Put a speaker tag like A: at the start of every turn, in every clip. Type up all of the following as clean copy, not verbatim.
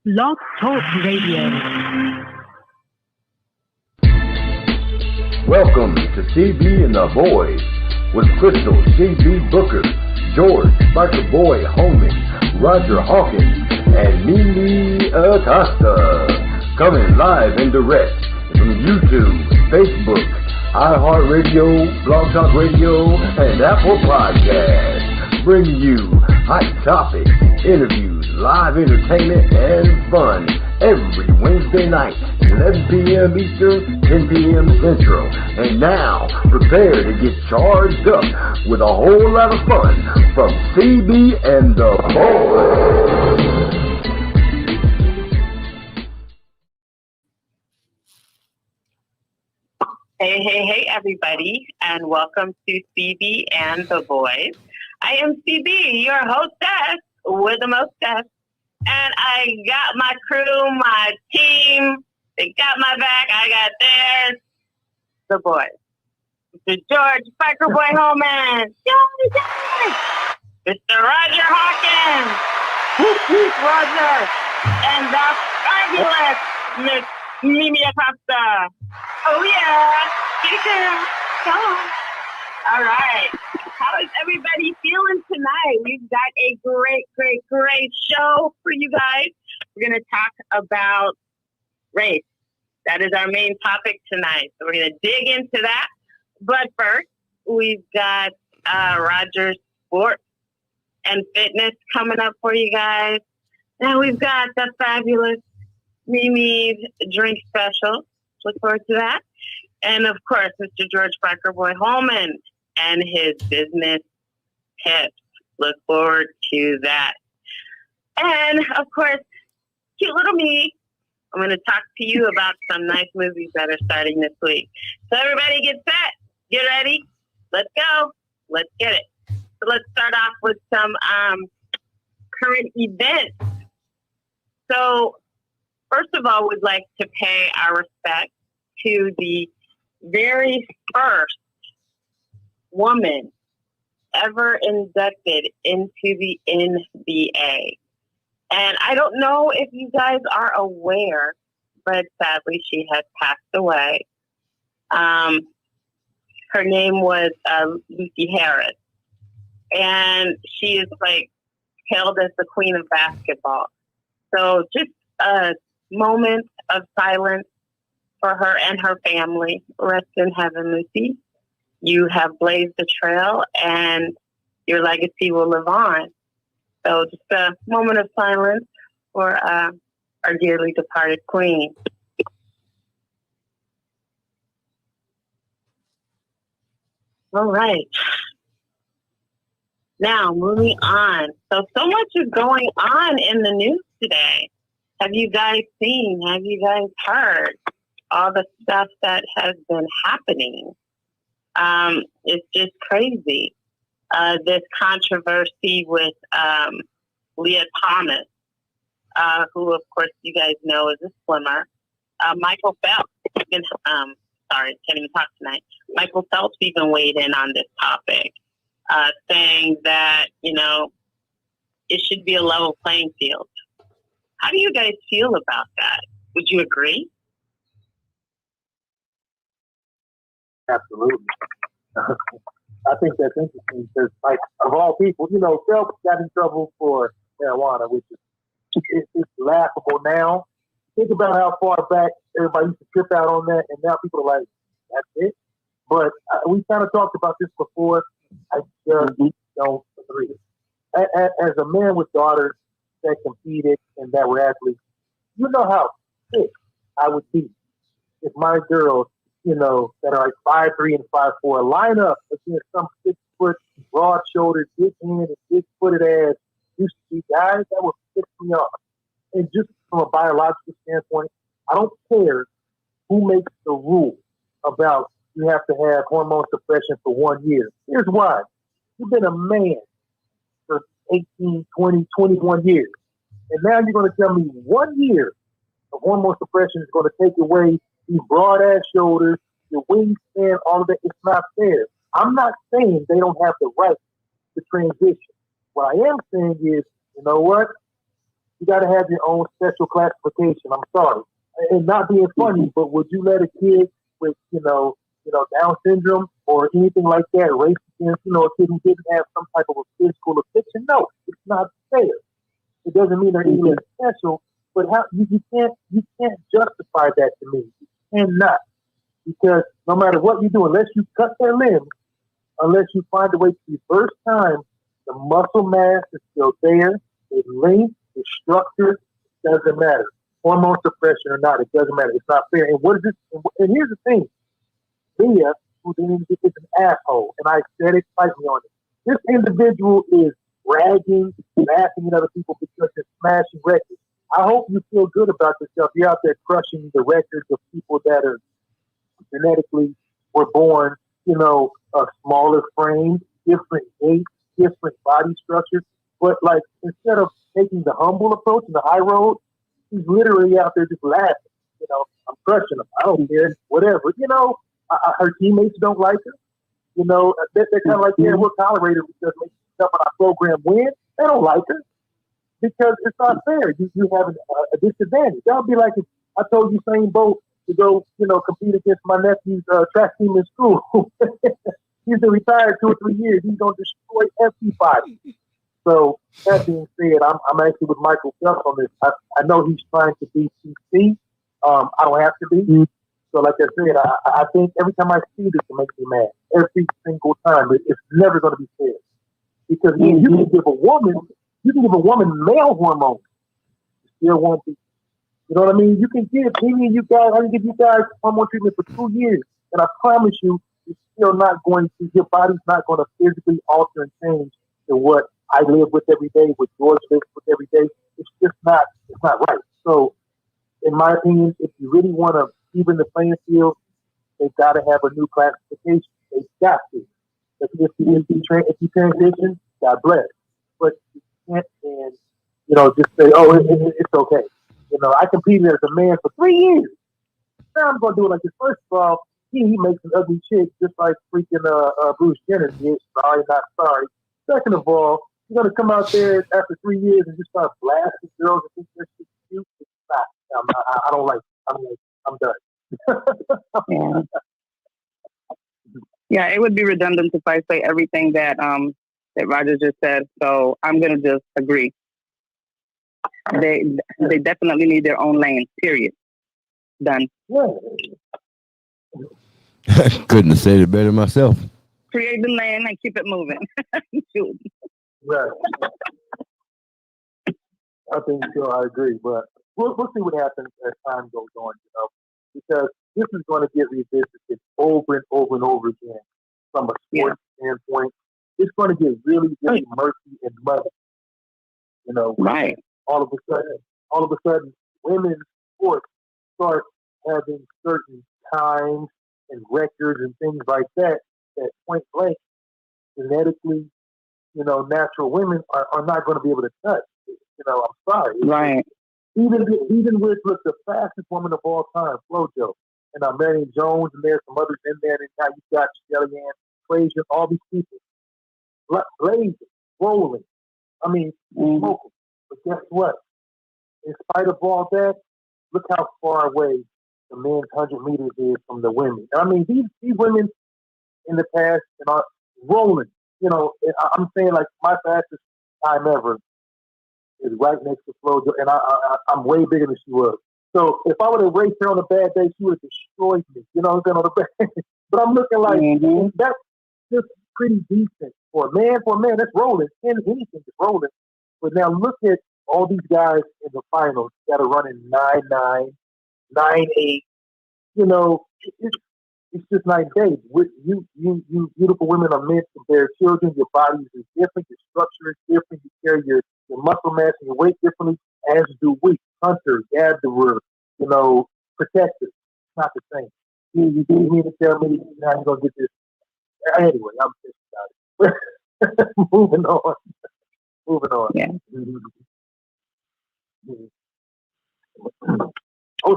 A: Blog Talk Radio.
B: Welcome to CB and the Boys with Crystal CB Booker, George Biker Boy Holman, Roger Hawkins, and Mimi Acosta. Coming live and direct from YouTube, Facebook, iHeartRadio, Blog Talk Radio, and Apple Podcasts. Bringing you hot topics, interviews, live entertainment, and fun every Wednesday night, 11 p.m. Eastern, 10 p.m. Central. And now, prepare to get charged up with a whole lot of fun from CB and the Boys.
C: Hey, everybody, and welcome to CB and the Boys. I am CB, your hostess with the mostess, and I got my crew, my team. They got my back, I got theirs. The Boys. Mr. George Biker Boy Holman. Yay! Mr. Roger Hawkins. Roger. And the fabulous Miss Mimi Acosta. Oh, yeah. Get it down. Come on. All right. How is everybody feeling tonight? We've got a great show for you guys. We're going to talk about race. That is our main topic tonight. So we're going to dig into that. But first, we've got Roger's Sports and Fitness coming up for you guys. And we've got the fabulous Mimi's Drink Special. Look forward to that. And, of course, Mr. George Biker Boy Holman and his business tips. Look forward to that. And, of course, cute little me, I'm going to talk to you about some nice movies that are starting this week. So everybody get set. Get ready. Let's go. Let's get it. So let's start off with some current events. So, first of all, we'd like to pay our respect to the very first woman ever inducted into the NBA. And I don't know if you guys are aware, but sadly she has passed away. Her name was Lucy Harris. And she is hailed as the queen of basketball. So just a moment of silence for her and her family. Rest in heaven, Lucy. You have blazed the trail and your legacy will live on. So just a moment of silence for our dearly departed queen. All right. Now, moving on. So much is going on in the news today. Have you guys seen? Have you guys heard all the stuff that has been happening? It's just crazy. This controversy with Leah Thomas, who, of course, you guys know is a swimmer. Michael Phelps, can't even talk tonight. Michael Phelps even weighed in on this topic, saying that, it should be a level playing field. How do you guys feel about that? Would you agree?
D: Absolutely. I think that's interesting because, of all people, Phelps got in trouble for marijuana, which is it's laughable now. Think about how far back everybody used to trip out on that, and now people are like, that's it. But we kind of talked about this before. I just don't agree. As a man with daughters that competed and that were athletes, you know how sick I would be if my girls, that are 5'3" and 5'4", line up against some 6-foot, broad-shouldered, big-handed, big-footed ass used to be guys that would piss me off. And just from a biological standpoint, I don't care who makes the rule about you have to have hormone suppression for 1 year. Here's why. You've been a man for 18, 20, 21 years. And now you're going to tell me 1 year of hormone suppression is going to take away these broad ass shoulders, your wingspan, all of that. It's not fair. I'm not saying they don't have the right to transition. What I am saying is, you know what? You got to have your own special classification. I'm sorry, and not being funny, but would you let a kid with Down syndrome or anything like that race against a kid who didn't have some type of a physical affliction? No, it's not fair. It doesn't mean they're any less special, but how you can't justify that to me. You cannot, because no matter what you do, unless you cut their limbs, unless you find a way to reverse time, the muscle mass is still there. Its length, its structure, it doesn't matter. Hormone suppression or not, it doesn't matter. It's not fair. And what is this? And here's the thing. Thea, who is an asshole, and I said it, fight me on it. This individual is bragging, laughing at other people because they're smashing records. I hope you feel good about yourself. You're out there crushing the records of people that are genetically were born, a smaller frame, different weight, different body structures. But like, instead of taking the humble approach and the high road, he's literally out there just laughing. I'm crushing him. I don't care. Whatever. Her teammates don't like her. They're kind of like, yeah, we'll tolerate her because maybe stuff on our program win. They don't like her because it's not fair. You have a disadvantage. That would be like if I told Usain Bolt to go, compete against my nephew's track team in school. He's been retired 2 or 3 years. He's going to destroy everybody. So that being said, I'm actually with Michael Phelps on this. I know he's trying to be PC. I don't have to be. So like I said, I think every time I see this, it makes me mad. Every single time. It's never going to be fair. Because you can give a woman male hormones. It still won't be. You know what I mean? You can give any of you guys, I can give you guys hormone treatment for 2 years. And I promise you, it's still not going to, your body's not going to physically alter and change to what I live with every day, what George lives with every day. It's just not, it's not right. So, in my opinion, if you really want to even the playing field, they've got to have a new classification. They've got to. If you transition, God bless. But you can't, and just say, oh, it's okay. I competed as a man for 3 years. Now I'm going to do it like this. First of all, he makes an ugly chick just like freaking Bruce Jenner did. Sorry, not sorry. Second of all, you're going to come out there after 3 years and just start blasting girls and think they're cute. It's not. I don't like it. I'm done.
C: Yeah, it would be redundant if I say everything that Roger just said. So I'm gonna just agree. They definitely need their own lane. Period. Done.
D: Yeah.
E: Couldn't have said it better myself.
C: Create the lane and keep it moving.
D: Right. I think so. I agree, but we'll see what happens as time goes on. Because this is going to get revisited over and over and over again from a sports standpoint. It's going to get really, really murky and muddy.
C: Right.
D: All of a sudden, women's sports start having certain times and records and things like that point blank, genetically, natural women are not going to be able to touch. I'm sorry.
C: Right.
D: Even with the fastest woman of all time, FloJo, and Marion Jones, and there's some others in there, and now you got Shelly Ann Frazier, all these people, blazing, rolling. I mean, smoking. But guess what? In spite of all that, look how far away the men's 100 meters is from the women. I mean, these women in the past are rolling. I'm saying like my fastest time ever is right next to FloJo, and I'm way bigger than she was. So if I would have raced her on a bad day, she would have destroyed me. On the bad. But I'm looking like that's just pretty decent for a man. For a man, that's rolling. And anything is rolling. But now look at all these guys in the finals that are running 9.9, 9.8. It's just night and day. With you beautiful women are meant to bear children. Your bodies is different. Your structure is different. You carry your muscle mass and your weight differently, as do we. Hunters, gatherers, protectors. It's not the same. You need to tell me how you're going to get this. Anyway, I'm just about it. Moving on. Yeah.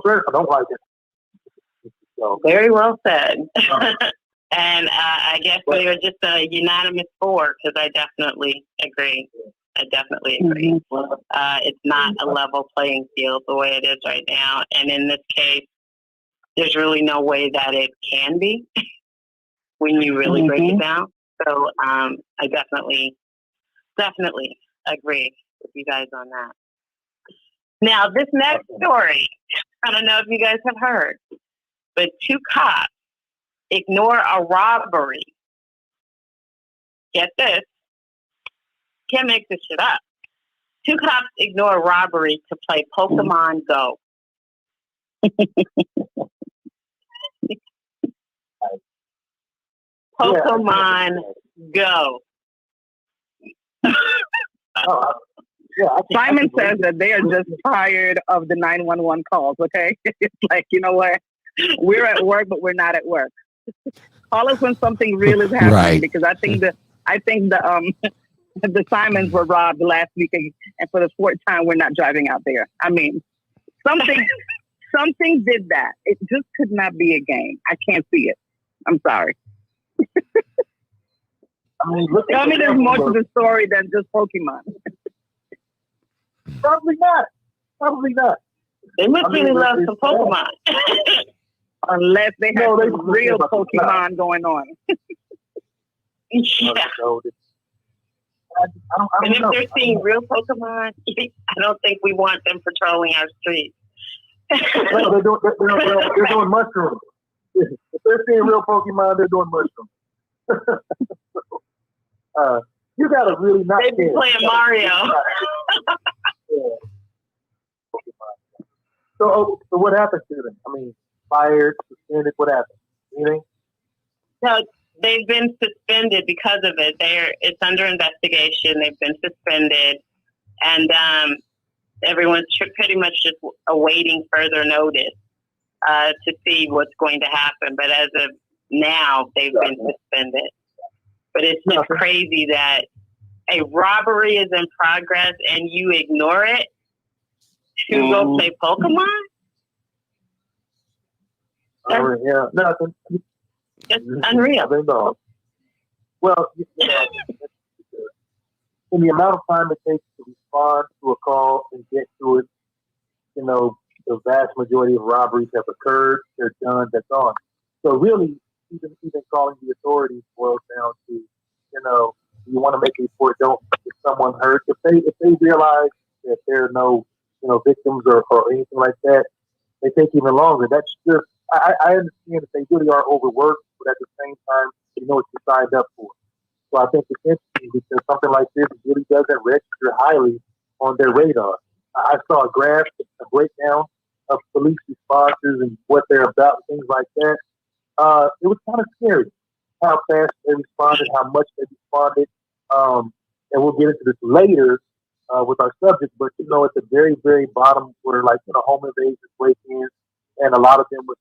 D: I don't like it. So,
C: Very well said. And I guess we were just a unanimous 4 because I definitely agree. It's not a level playing field the way it is right now. And in this case, there's really no way that it can be when you really break it down. So I definitely agree with you guys on that. Now, this next story, I don't know if you guys have heard, but 2 cops ignore a robbery. Get this. Can't make this shit up. 2 cops ignore a robbery to play Pokemon Go. Pokemon Go.
F: Simon says that they are just tired of the 911 calls, okay? It's like, you know what? We're at work, but we're not at work. Call us when something real is happening,
E: Right.
F: because I think the Simons were robbed last week, and for the 4th time, we're not driving out there. I mean, something did that. It just could not be a game. I can't see it. I'm sorry. Tell me there's more to the story than just Pokemon.
D: Probably not.
C: They must really love some Pokemon.
F: Unless they have some real Pokemon going on.
C: Yeah. And if they're seeing real Pokemon, I don't think we want them patrolling our streets.
D: No, they're doing mushrooms. If they're seeing real Pokemon, they're doing mushrooms. You gotta really not.
C: They've been playing Mario.
D: So what happened to them? I mean, fired, suspended. What happened? Anything?
C: No, they've been suspended because of it. It's under investigation. They've been suspended, and everyone's pretty much just awaiting further notice to see what's going to happen. But as of now, they've been suspended. But it's just crazy that a robbery is in progress and you ignore it to go play Pokemon?
D: Yeah, nothing.
C: It's unreal.
D: Well, in the amount of time it takes to respond to a call and get to it, the vast majority of robberies have occurred. They're done. They're gone. So really, even calling the authorities boils down to, you want to make a report. Don't get someone hurt. If they realize that there are no, victims or anything like that, they take even longer. That's just. I understand that they really are overworked, but at the same time, you know what you signed up for. So I think it's interesting because something like this really doesn't register highly on their radar. I saw a graph, a breakdown of police responses and what they're about, things like that. It was kind of scary how fast they responded, how much they responded. And we'll get into this later with our subject, but at the very, very bottom were home invasions, break-ins, and a lot of them was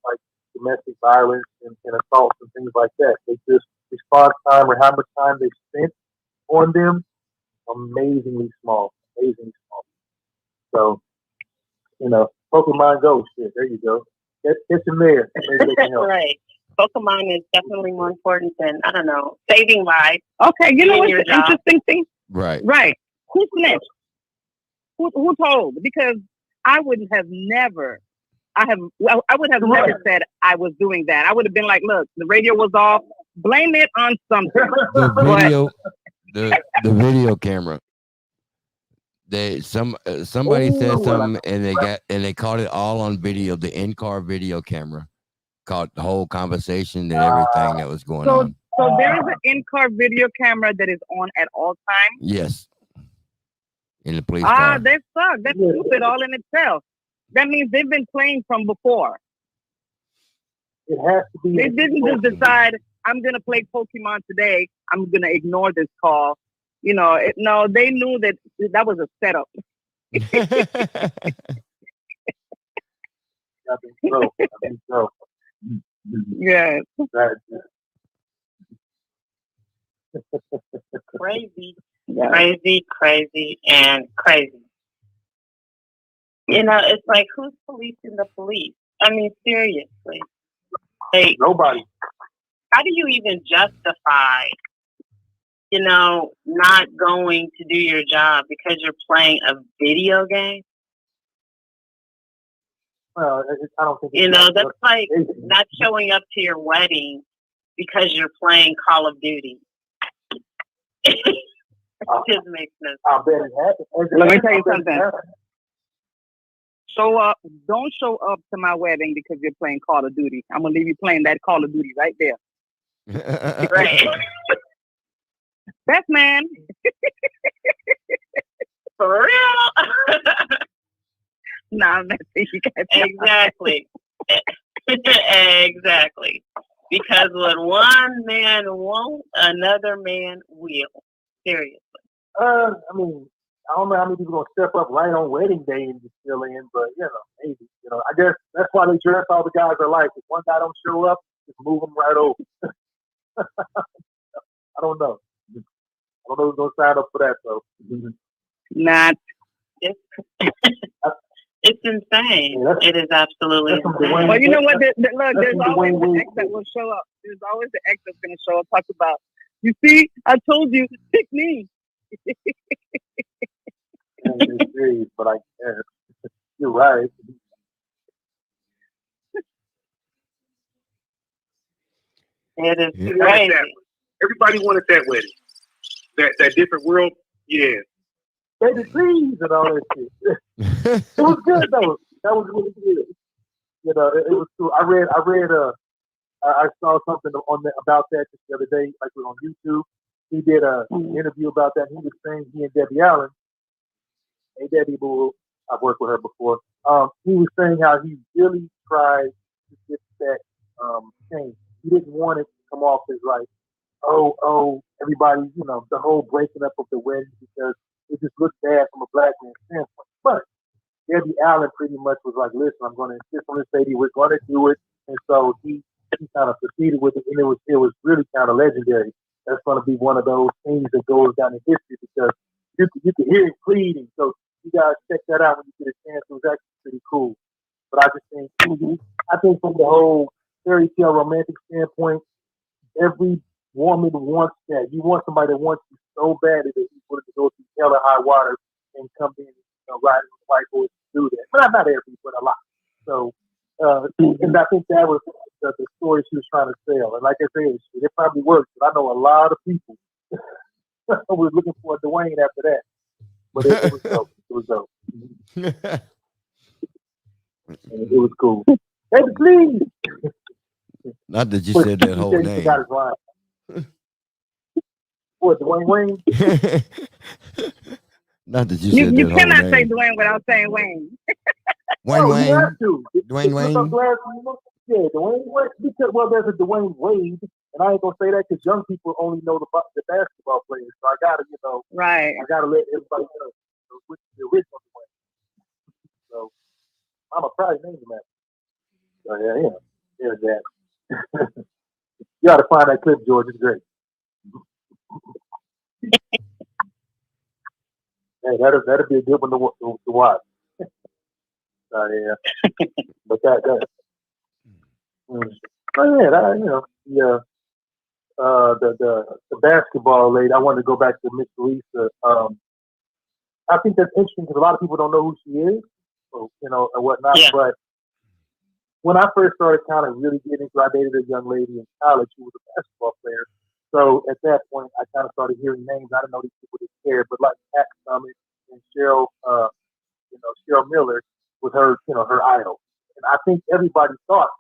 D: domestic violence and assaults and things like that. They just response time or how much time they spent on them, amazingly small. So, Pokemon Go, shit, there you go. Get them there. Maybe they can help.
C: Right. Pokemon is definitely more important than, I don't know, saving lives.
F: Okay, you know what's the interesting thing?
E: Right.
F: Who snitched? Who told? Because I would have never said I was doing that. I would have been like, look, the radio was off. Blame it on something.
E: The video camera. Somebody said something and they caught it all on video. The in-car video camera caught the whole conversation and everything that was going on.
F: So there is an in-car video camera that is on at all times?
E: Yes. In the police car.
F: They suck. That's stupid all in itself. That means they've been playing from before.
D: It has to be.
F: They didn't just decide, I'm going to play Pokemon today. I'm going to ignore this call. No, they knew that was a setup.
D: I think so.
F: Yeah.
C: Crazy.
F: Yeah.
C: Crazy, and crazy. You know, it's like, who's policing the police? I mean, seriously. Like,
D: Nobody.
C: how do you even justify, you know, not going to do your job because you're playing a video game?
D: Well, I don't think.
C: You know, that's like not showing up to your wedding because you're playing Call of Duty. It just makes no sense.
D: I bet it happens.
F: Let me tell you something. Don't show up to my wedding because you're playing Call of Duty. I'm gonna leave you playing that Call of Duty right there.
C: Right.
F: Batman.
C: For real?
F: Nah, that's it. You guys
C: Exactly. Exactly. Because what one man won't, another man will. Seriously.
D: I mean, I don't know how many people gonna step up right on wedding day and just fill in, but you know, maybe. You know, I guess that's why they dress all the guys are like. If one guy don't show up, just move them right over. I don't know. I don't know who's gonna sign up for that though.
F: not.
C: It's insane.
D: Yeah,
C: it is absolutely insane.
F: Well, you know what? Look, there's
D: the
F: always the ex that will show up. There's always the ex that's going to show up. Talk about, you see, I told you, pick me.
D: It's serious, but I guess you're right.
C: It is
G: Yeah.
C: crazy.
G: Everybody wanted that wedding. That different world, yeah.
D: Baby, please, and all that shit. It was good though. That was really good. You know, it was cool. I saw something on that, about that just the other day, like on YouTube. He did an interview about that. He was saying he and Debbie Allen, hey Debbie Boo, I've worked with her before. He was saying how he really tried to get that change. He didn't want it to come off as like, oh, everybody, you know, the whole breaking up of the wedding because it just looked bad from a black man's standpoint. But Debbie Allen pretty much was like, listen, I'm going to insist on this baby. We're going to do it. And so he kind of proceeded with it. And it was really kind of legendary. That's going to be one of those things that goes down in history because you can hear him pleading. So you guys check that out when you get a chance. It was actually pretty cool. But I just think from the whole fairy tale romantic standpoint, every woman wants that. You want somebody that wants you so bad that he's willing to go through hell or high water and come in, riding with white boys to do that. But not every, but a lot. So, and I think that was the story she was trying to sell. And like I said, it probably worked. But I know a lot of people were looking for a Dwayne after that. But it was dope. It was dope. It was cool. Hey, please.
E: Not that you said that whole name.
D: Got his line. What, Dwayne Wayne?
E: Not that you said
F: You
E: that whole
F: cannot say
E: name.
F: Dwayne without saying Wayne.
E: Wayne
D: You
E: Wayne.
D: have to.
E: Dwayne Wayne.
D: Yeah, Dwayne Wayne. Because, well, there's a Dwayne Wade, and I ain't gonna say that because young people only know the basketball players. So I gotta,
F: Right.
D: I gotta let everybody know which is the original Dwayne. So I'm a probably name him that. So yeah, that. You gotta find that clip, George. It's great. Hey, that'll be a good one to watch. Yeah, but that. The basketball lady. I wanted to go back to Miss Lisa. I think that's interesting because a lot of people don't know who she is, or, and whatnot.
C: Yeah.
D: But when I first started kind of really getting into, I dated a young lady in college who was a basketball player. So at that point, I kind of started hearing names. I didn't know these people didn't care, but like Pat Summit and Cheryl, Cheryl Miller was her, her idol. And I think everybody thought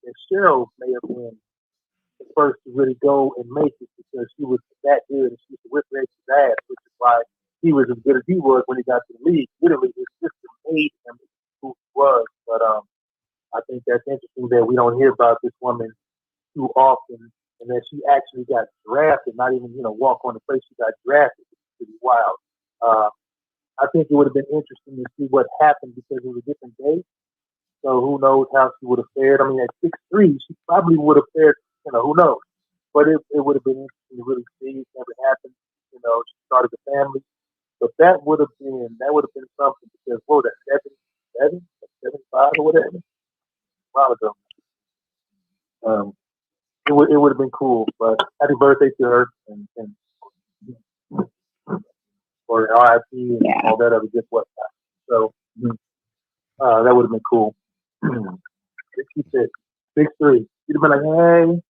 D: that Cheryl may have been the first to really go and make it because she was that good and she was whip Reggie's ass, which is why he was as good as he was when he got to the league. Literally, his sister made him who he was. But I think that's interesting that we don't hear about this woman too often, and that she actually got drafted, not even, walk on the place she got drafted. It's pretty wild. I think it would have been interesting to see what happened because it was a different day. So who knows how she would have fared. I mean, at 6'3", she probably would have fared, who knows. But it would have been interesting to really see. It never happened. She started a family. But that would have been something because, whoa, that 75 or whatever. A while ago. It would have been cool, but happy birthday to her and or RIP and all that other good stuff. So that would have been cool. She said 6'3". You'd have been like, hey.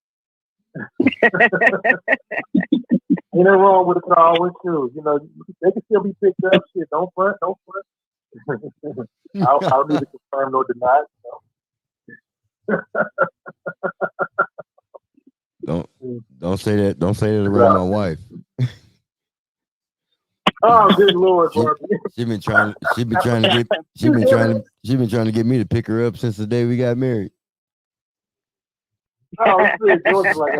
D: Ain't nothing wrong with a call with you. You know, they can still be picked up. Shit, don't front. I'll neither confirm nor deny it. So.
E: Don't say that. Don't say that around my wife.
D: Oh, good Lord,
E: she been trying to get me to pick her up since the day we got married.
D: Oh, George like,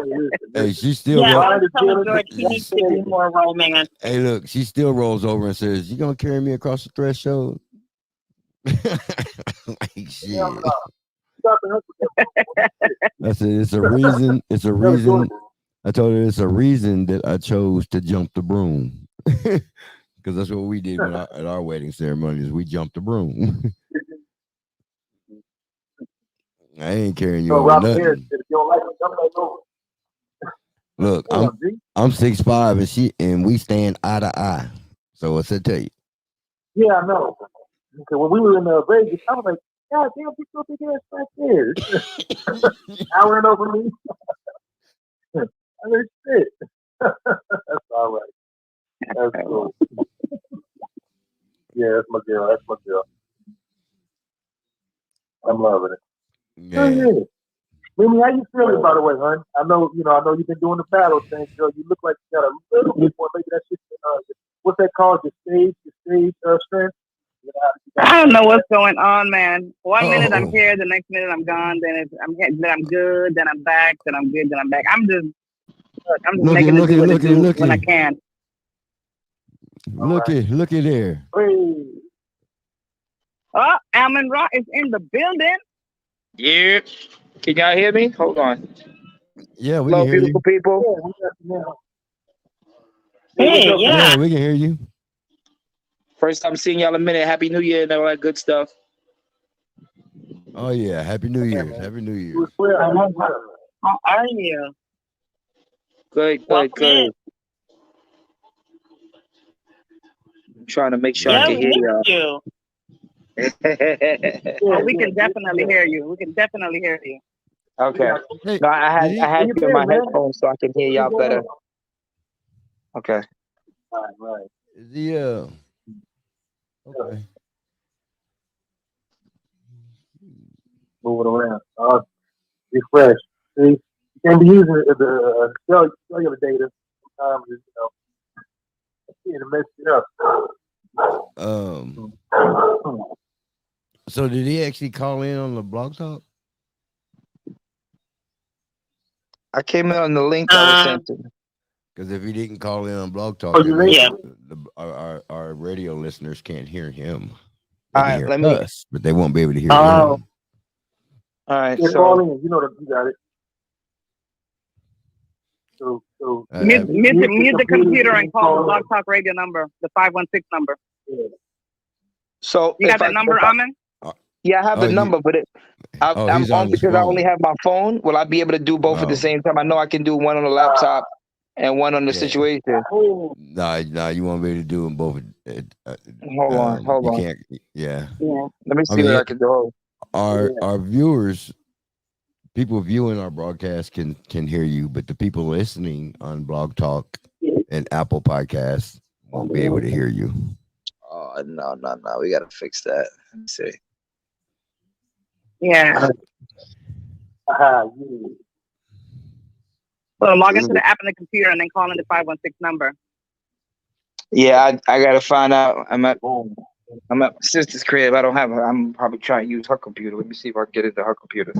E: hey, she still.
C: Yeah, I was telling George he needs to do more roaming.
E: Hey, look, she still rolls over and says, "You gonna carry me across the threshold?" Like shit. I said, "It's a reason. It's a reason." I told her it's a reason that I chose to jump the broom. Because that's what we did at our wedding ceremonies. We jumped the broom. I ain't carrying you over nothing. Look, I'm 6'5" and we stand eye to eye. So what's that tell you?
D: Yeah, I know. Because when we were in Vegas, I was like, God damn, you so big ass back there. Towering over me. I mean, shit. That's all right. That's cool. Yeah, that's my girl. I'm loving it.
E: Yeah.
D: Mimi, how you feeling, by the way, hon? I know you've been doing the battle thing, girl. You look like you got a little bit more. Maybe that shit. What's that called? Your stage strength.
F: I don't know what's going on, man. One minute I'm here, the next minute I'm gone. Then I'm good, then I'm back, then I'm good, then I'm back. I'm just making it do what it do when I can.
E: Look at there.
F: Oh, Almond Rock is in the building.
H: Yeah. Can y'all hear me? Hold on.
E: Yeah, we
H: Hello,
E: can hear
H: beautiful
E: you.
H: people.
C: Hey,
E: yeah, we can hear you.
H: First time seeing y'all in a minute. Happy New Year and all that good stuff.
E: Oh yeah, Happy New Year. Happy New Year.
C: How are you?
H: Good. I'm trying to make sure I can hear y'all.
F: We can definitely hear you.
H: Okay. No, I had you in my headphones so I can hear y'all better. Okay.
D: Right.
E: Yeah. Okay.
D: Moving around. Refresh. See, you can't be using the cellular data sometimes. It'll mess it up.
E: So did he actually call in on the blog talk?
H: I came in on the link that was sent to me.
E: Because if he didn't call in on blog talk, our radio listeners can't hear him. They can hear us, but they won't be able to hear him.
H: All right,
D: so you know that you got it. So
F: mute the computer and call the Blog Talk Radio number, the 516 number.
D: Yeah.
H: So
F: you got that number, Amin?
H: Yeah, I have the number, but I'm on because I only have my phone. Will I be able to do both at the same time? I know I can do one on the laptop and one on the situation.
E: Nah, you won't be able to do them both.
H: Hold on.
E: Can't, yeah.
H: Let me see what I can do.
E: Our viewers, people viewing our broadcast can hear you, but the people listening on Blog Talk and Apple Podcasts won't be able to hear you.
H: Oh, no. We got to fix that. Let me see.
F: Yeah. So log into the app on the computer and then call in the 516 number.
H: Yeah, I got to find out. I'm at my sister's crib. I'm probably trying to use her computer. Let me see if I can get into her computer.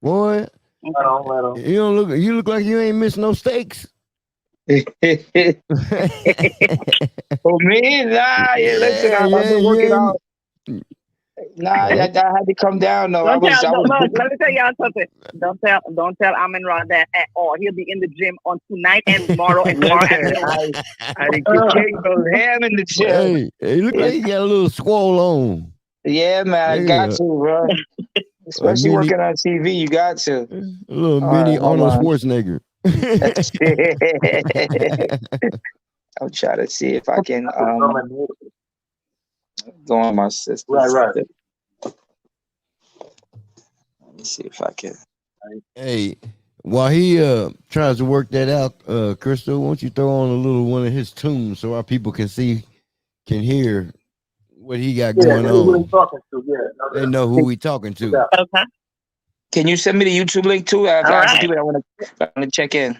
E: Boy, you look like you ain't missed no steaks.
H: Oh, me? Nah, listen, I've been working out. Nah, I had to come down though.
F: Let me tell y'all something. Don't tell Amin Ra that at all. He'll be in the gym on tonight and tomorrow and tomorrow afternoon.
H: I think you can't go ham in the gym.
E: Hey, look like you got a little swole on.
H: Yeah, man, I got to, bro. Especially working on TV, you got to.
E: A little mini Arnold Schwarzenegger.
H: I'm trying to see if I can go on my system.
D: Right.
H: Let me see if I can.
E: Hey, while he tries to work that out, Crystal, why don't you throw on a little one of his tunes so our people can hear what he got going on. They know who we talking to.
C: Okay.
H: Can you send me the YouTube link too? I have some people I want to check in.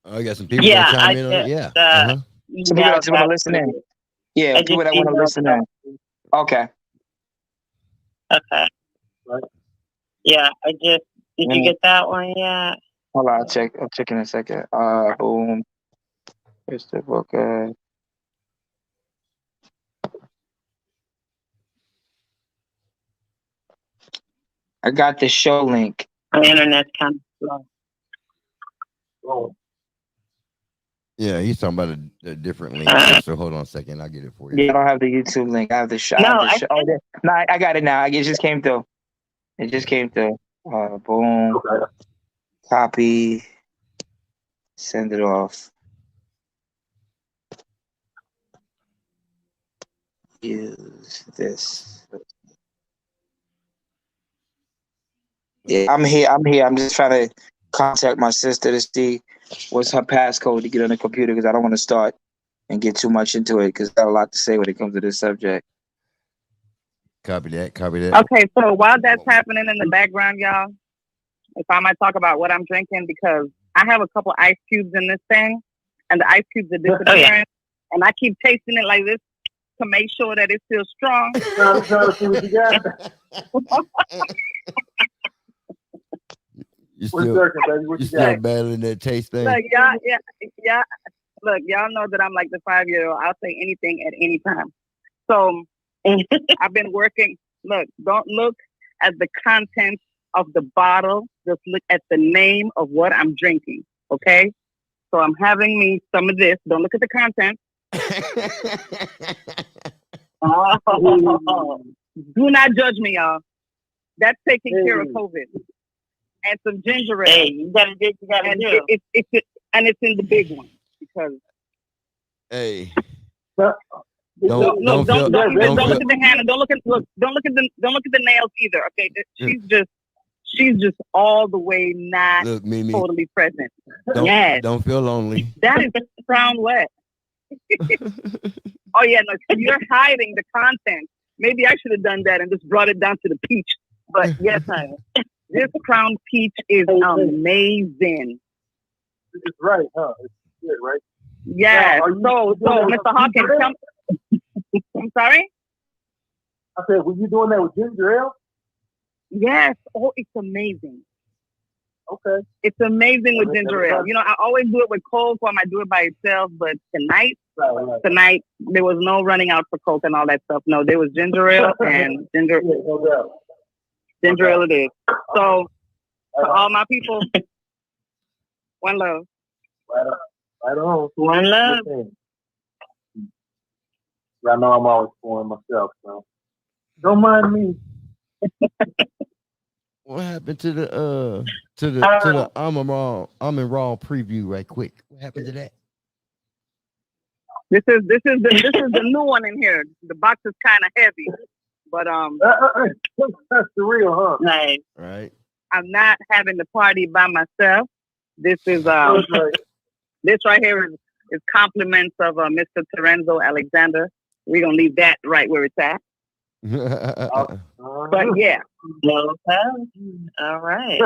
E: I got some people that chime in on it. Yeah.
H: Some people that just want to listen in. Yeah, people that want to listen in. Okay.
C: Okay. Yeah, did you get that one yet?
H: Hold on, I'll check in a second. Boom. Here's the book. I got the show link.
C: My internet's kind of slow.
E: Yeah, he's talking about a different link. So hold on a second, I'll get it for you.
H: Yeah, I don't have the YouTube link. I have the show. I got it now. It just came through. Boom.
D: Okay.
H: Copy. Send it off. Use this. Yeah, I'm here. I'm just trying to contact my sister to see what's her passcode to get on the computer because I don't want to start and get too much into it because I got a lot to say when it comes to this subject.
E: Copy that.
F: Okay, so while that's happening in the background, y'all, if I might talk about what I'm drinking because I have a couple ice cubes in this thing, and the ice cubes are disappearing, and I keep tasting it like this to make sure that it's still strong.
E: You still battling that taste thing?
F: Look, yeah. Look, y'all know that I'm like the 5-year-old. I'll say anything at any time. So I've been working. Look, don't look at the contents of the bottle. Just look at the name of what I'm drinking. Okay? So I'm having me some of this. Don't look at the content. Do not judge me, y'all. That's taking care of COVID. And some ginger ale.
C: Hey, you gotta do.
F: And it's in the big one because.
E: Hey.
F: Don't look at the hand. Don't look at the nails either. Okay, she's just all the way not totally present.
E: Don't feel lonely.
F: That is brown wet. Oh yeah, no, you're hiding the content. Maybe I should have done that and just brought it down to the peach. But yes, honey, this Crown Peach is amazing.
D: It's right, huh? It's good, right?
F: Yeah. So, Mr. Hawkins, I'm sorry?
D: I said, were you doing that with ginger ale?
F: Yes. Oh, it's amazing.
D: Okay.
F: It's amazing with ginger ale. You know, I always do it with Coke or I might do it by itself, but tonight there was no running out for Coke and all that stuff. No, there was ginger ale and ginger ale it is. So, to all my people, one love.
D: Right on.
C: One love.
D: I know I'm always pouring myself, so don't mind me.
E: What happened to the Almond Raw preview right quick? What happened to that?
F: This is the new one in here. The box is kind of heavy, but
D: that's the real, huh?
C: Nice.
E: Right.
F: I'm not having the party by myself. This is this right here is compliments of Mr. Terenzo Alexander. We're gonna leave that right where it's at. But yeah.
C: All right.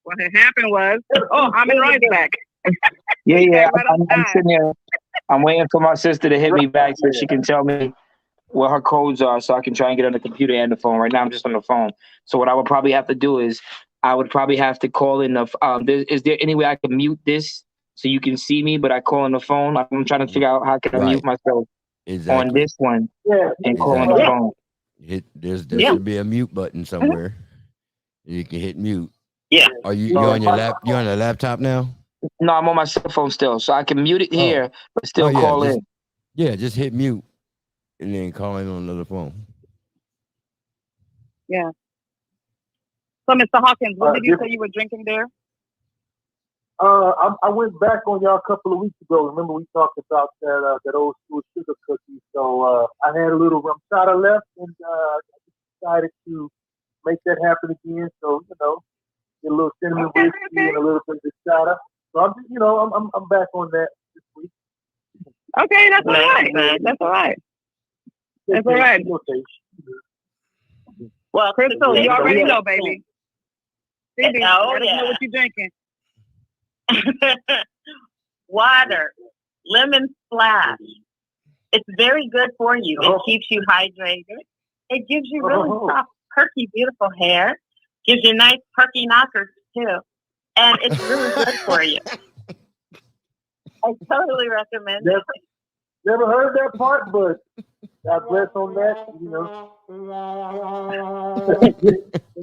F: What had happened was, I'm in right back.
H: Yeah. I'm sitting here. I'm waiting for my sister to hit me back so she can tell me what her codes are so I can try and get on the computer and the phone. Right now I'm just on the phone. So what I would probably have to do is I would probably have to call in the is there any way I can mute this so you can see me, but I call on the phone? I'm trying to figure out how can I mute myself on this one and call on the phone.
E: There should be a mute button somewhere. You can hit mute.
C: Yeah.
E: Are you on your You're on a laptop now?
H: No, I'm on my cell phone still, so I can mute it here, but still call in.
E: Yeah, just hit mute. and then calling on another phone.
F: Yeah. So, Mr. Hawkins, what did you say you were drinking there?
D: I went back on y'all a couple of weeks ago. Remember we talked about that old school sugar cookie. So I had a little rum chata left, and I decided to make that happen again. So get a little cinnamon whiskey and a little bit of chata. So I'm just, I'm back on that this week.
F: Okay, that's all right. That's all right. That's all right.
C: Well,
F: Crystal, you already know, baby. Cindy, let us know what you're drinking.
C: Water, lemon splash. It's very good for you. It keeps you hydrated. It gives you really soft, perky, beautiful hair. Gives you nice perky knockers too, and it's really good for you. I totally recommend it.
D: Never heard that part, but God bless on that.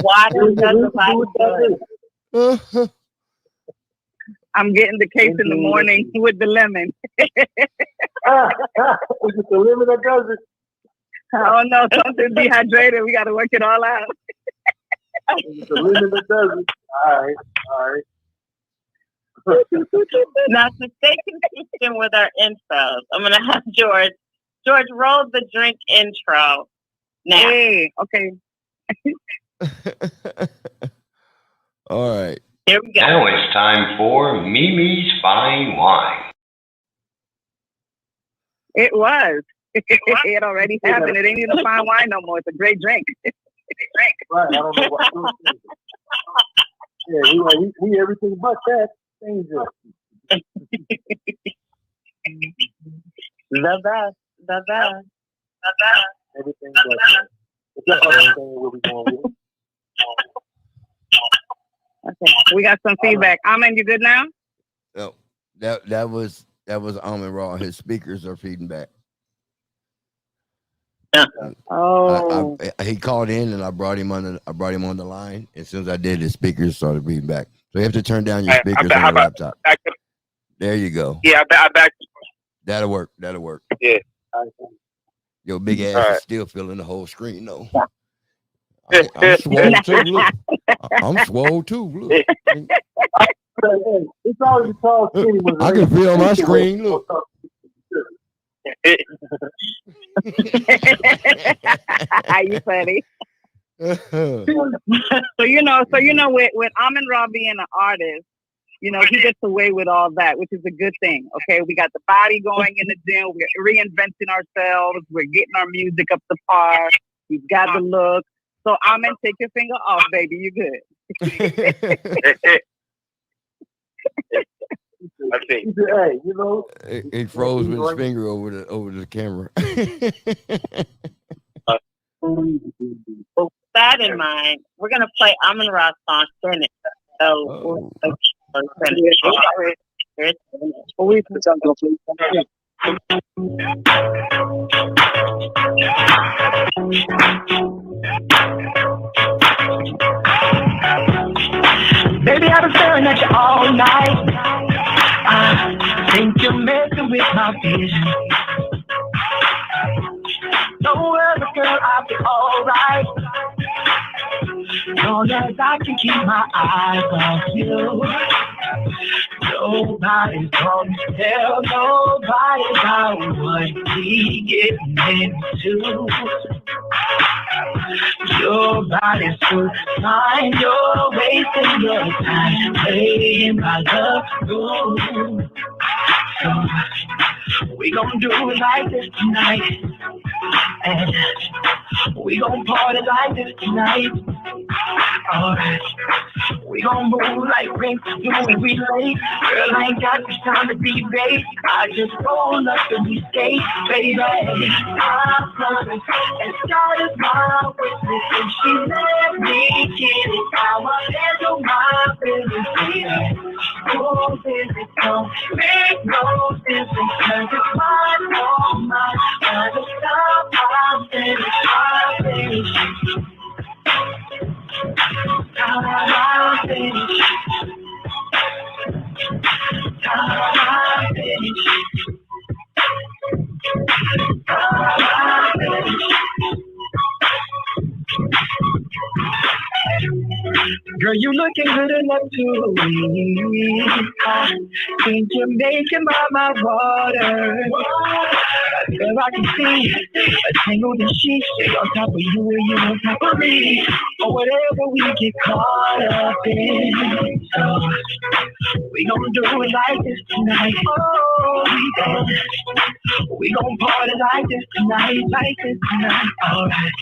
C: Water does the body good.
F: I'm getting the case in the morning with the lemon.
D: Is it the lemon that does it?
F: Oh no, something dehydrated. We got to work it all out.
D: It's the lemon that does it. All right.
C: Now, to stay consistent with our intros, I'm going to have George. George, roll the drink intro now.
F: Hey, okay.
E: All right.
C: Here we go.
I: Now it's time for Mimi's Fine Wine.
F: It was. It already happened. It ain't even a fine wine no more. It's a great drink.
D: Right. I don't know what. Yeah, we everything but that. The best. Everything but that. It's just understanding where we're going with it.
F: Okay, we got some feedback. Amen, you good now?
E: No, that was Almond Raw. His speakers are feeding back.
F: Oh,
E: he called in and I brought him on the line. As soon as I did, his speakers started feeding back. So you have to turn down your speakers on your laptop. There you go.
G: Yeah, I back.
E: That'll work.
G: Yeah.
E: Your big ass is still filling the whole screen, though. I'm swole too. Look, I'm swole too. Look.
D: It's already tall skinny.
E: I can feel my screen. Look.
F: You funny. So with Amin Ra being an artist, he gets away with all that, which is a good thing. Okay, we got the body going in the gym. We're reinventing ourselves. We're getting our music up to par. We've got the look. So Amin, take your finger off, baby. You good?
G: I think.
D: Hey,
E: it froze with his finger over the camera.
C: With that in mind, we're gonna play Amin Ra's song "Finish." So
J: baby, I've been staring at you all night. I think you're messing with my vision. No other girl, I'll be alright. Long as I can keep my eyes on you. Nobody's gonna tell nobody about what we getting into. Your body's so fine, you're wasting your time playing my love room. So we gon' do it like this tonight, and we gon' party like this tonight. Alright, we gon' move like rings, you when we late. Girl, I ain't got this time to be late. I just roll up and we skate, baby. I promise, and God is my witness, and she let me get it. How I handle my business, baby. Oh, business don't make no difference, 'cause it's mine, all mine. Gotta stop, I'm finished, I'm finished. I'm finished. I'm finished. I'm Girl, you looking good enough to me. I think you're making my water. Girl, I can see a tangled in sheets on top of you and you on top of me. Or whatever we get caught up in. So we gon' do it like this tonight. Oh, we gon' party like this tonight, alright.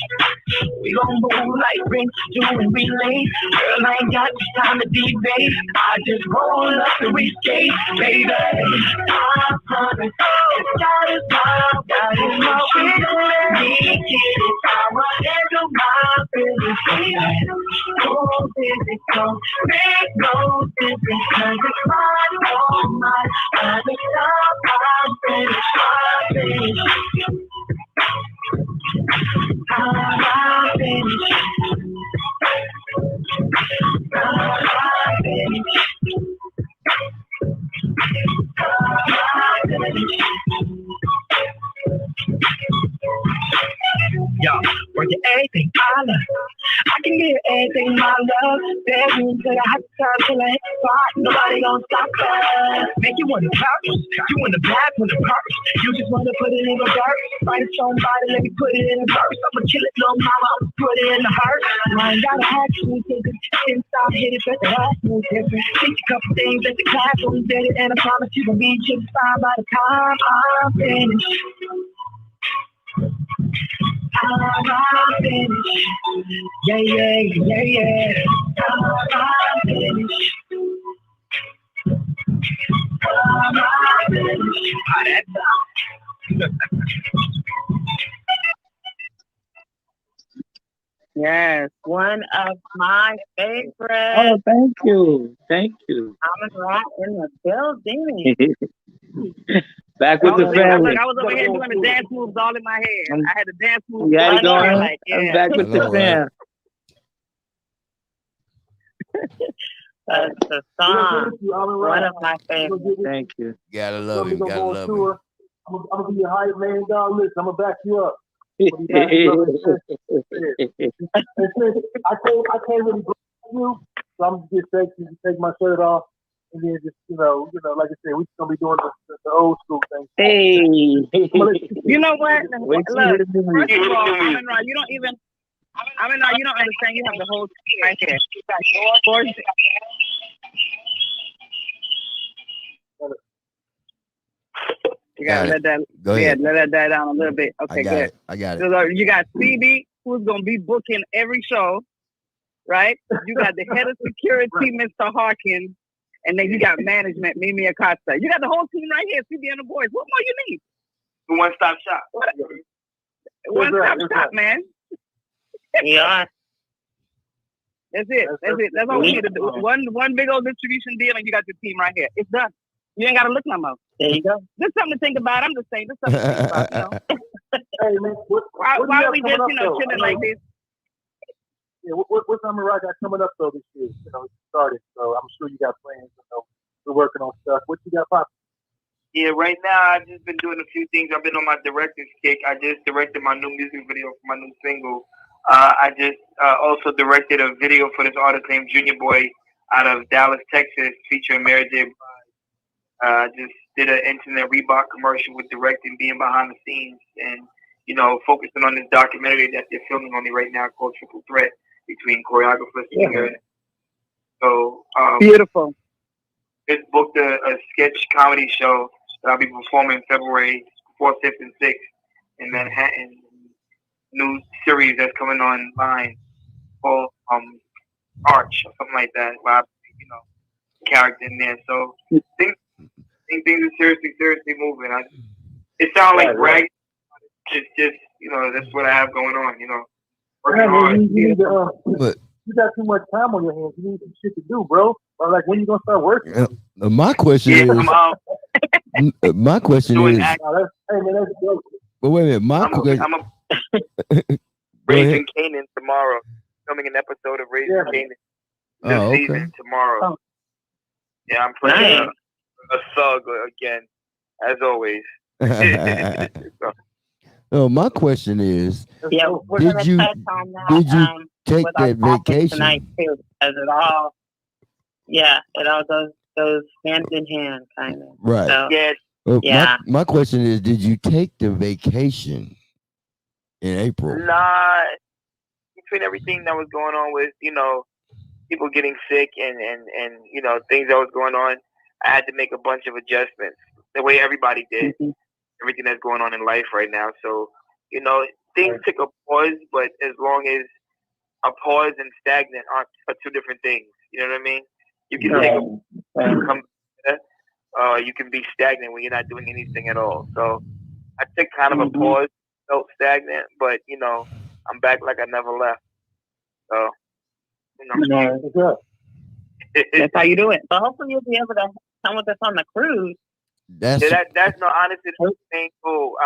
J: We gon' move like Prince do and we late. Girl, I ain't got time to debate. I just roll up and we skate, baby. I promise, it's got us wild, got us my way to let me get it. I'ma handle my business, baby. Oh, business, don't make no difference, 'cause it's mine, all mine. By the time I'm finished, I'm finished. I'm finished. I'm finished. Yo, working everything I love. I can give everything my love. Bedroom to the hot tub till I hit the spot. Nobody gon' stop us. Make you wanna pop. You wanna blast when the purse. You just wanna put it in the dirt. Write a song about it, let me put it in a verse. I'ma kill it, little mama, I'ma put it in the heart. I ain't gotta have to take it. Inside, hit it, but the last move different. Teach a couple things that the classroom did it, and I promise you gon' be just fine by the time I'm finished. I'm finished. Yeah, yeah, yeah, yeah. I'm finished. I'm finished. How that sound?
C: Yes, one of my favorites.
H: Oh, thank you. Thank you.
C: I'm right in the building.
H: Back with the family.
F: I was over here doing the dance moves all in my head. I had the dance moves.
H: You had it going.
F: Like, yeah.
H: I'm back with the fam.
C: That's the song. One of my favorites.
H: Thank you.
E: Gotta love him. Gotta love him.
D: I'm gonna be your hype man, dog. Listen, I'm gonna back you up. I can't really blame you, so I'm just sexy to take my shirt off and then just you know, like I said, we're gonna be doing the old school thing.
H: Hey,
F: you know what? Look, first of all, you don't understand. You have the whole team right here. You gotta let that.
E: Go ahead.
F: Let that die down a little bit. Okay, good.
E: I got it.
F: So you got CB, who's gonna be booking every show, right? You got the head of security, Mr. Harkins, and then you got management, Mimi Acosta. You got the whole team right here, CB and the boys. What more you need?
G: One-stop shop.
F: One-stop shop, man.
C: Yeah.
F: That's it. That's all we need to do. One big old distribution deal, and you got your team right here. It's done. You ain't got to look no more.
C: There you go.
F: Just something to think about. I'm just saying, just something to think about.
D: Hey, man,
F: why are we just chilling like this?
D: Yeah, what summer I got coming up though this year? It started, so I'm sure you got plans. We're working on stuff. What you got popping?
G: Yeah, right now I've just been doing a few things. I've been on my director's kick. I just directed my new music video for my new single. I just also directed a video for this artist named Junior Boy out of Dallas, Texas, featuring Mary J. Just did an internet Reebok commercial with directing, being behind the scenes, and focusing on this documentary that they're filming on me right now called Triple Threat between choreographer, singer. So
F: beautiful.
G: Just booked a sketch comedy show that I'll be performing February 4th, 5th, and 6th in Manhattan. New series that's coming online called Arch or something like that. Where I, character in there. So things are seriously moving. It sounds like bragging. It's just that's what I have going on. Working hard.
D: You got too much time on your hands. You need some shit to do, bro. Or like, when you gonna start working?
E: My question is. My question is.
D: Hey man, that's dope.
E: But wait a minute, my question.
G: I'm Raising Canaan tomorrow. Filming an episode of Raising Canaan this season tomorrow. Yeah, I'm playing a thug again, as always.
E: No, my question is,
C: we're gonna touch on that.
E: take
C: with our
E: that
C: topic
E: vacation.
C: tonight too, because it all goes hand in hand, kind of.
E: Right.
C: So,
E: Well,
C: yeah.
E: my question is, did you take the vacation in April?
G: Nah, between everything that was going on with, people getting sick and things that was going on, I had to make a bunch of adjustments the way everybody did. Everything that's going on in life right now. So, things took a pause, but as long as a pause and stagnant are two different things. You know what I mean? You can take a come you can be stagnant when you're not doing anything at all. So I took kind of a pause, felt stagnant, but I'm back like I never left. So
C: that's how you do it. So hopefully you'll be able to come with us on the cruise.
E: That's
G: no honestly thing. Cool.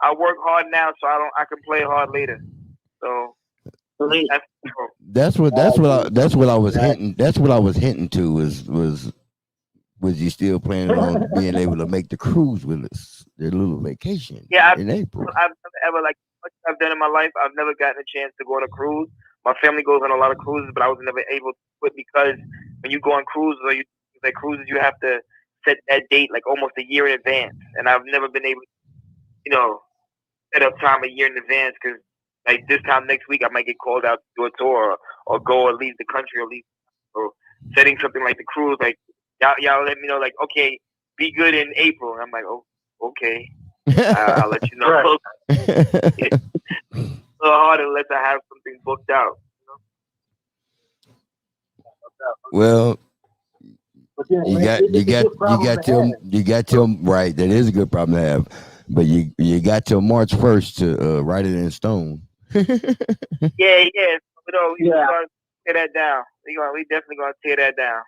G: I work hard now, so I can play hard later. So
E: that's what I was hinting. That's what I was hinting to was you still planning on being able to make the cruise with us, their little vacation in April?
G: I've never like what I've done in my life. I've never gotten a chance to go on a cruise. My family goes on a lot of cruises, but I was never able to do it because when you go on cruises or you like cruises, you have to set that date like almost a year in advance, and I've never been able to, set up time a year in advance because like this time next week I might get called out to do a tour or go or leave the country or leave. So setting something like the cruise, like y'all let me know, like okay, be good in April, and I'm like, oh, okay, I'll let you know. It's a little hard unless I have something booked out.
E: Well, you got till right. That is a good problem to have, but you got till March 1st to write it in stone.
G: Yeah. We're gonna tear that down. We definitely gonna tear that down.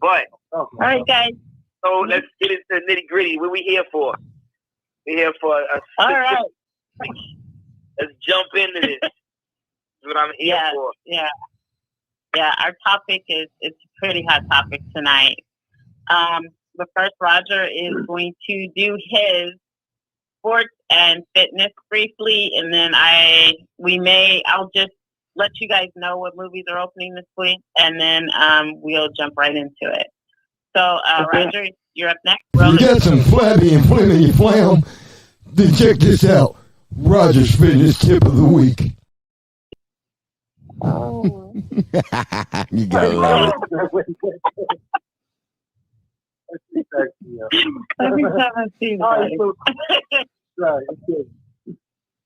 G: But
C: all right, guys.
G: So let's get into the nitty gritty. What we here for? We're here for a
C: all right.
G: Let's jump into this. That's what I'm here for.
C: Yeah, our topic it's a pretty hot topic tonight. But first, Roger is going to do his sports and fitness briefly, and then I'll just let you guys know what movies are opening this week, and then we'll jump right into it. So, Roger, you're up next.
E: You got some flabby and flimmy flam? Then check this out. Roger's fitness tip of the week.
C: Oh.
E: You gotta love it.
C: Every time I see that.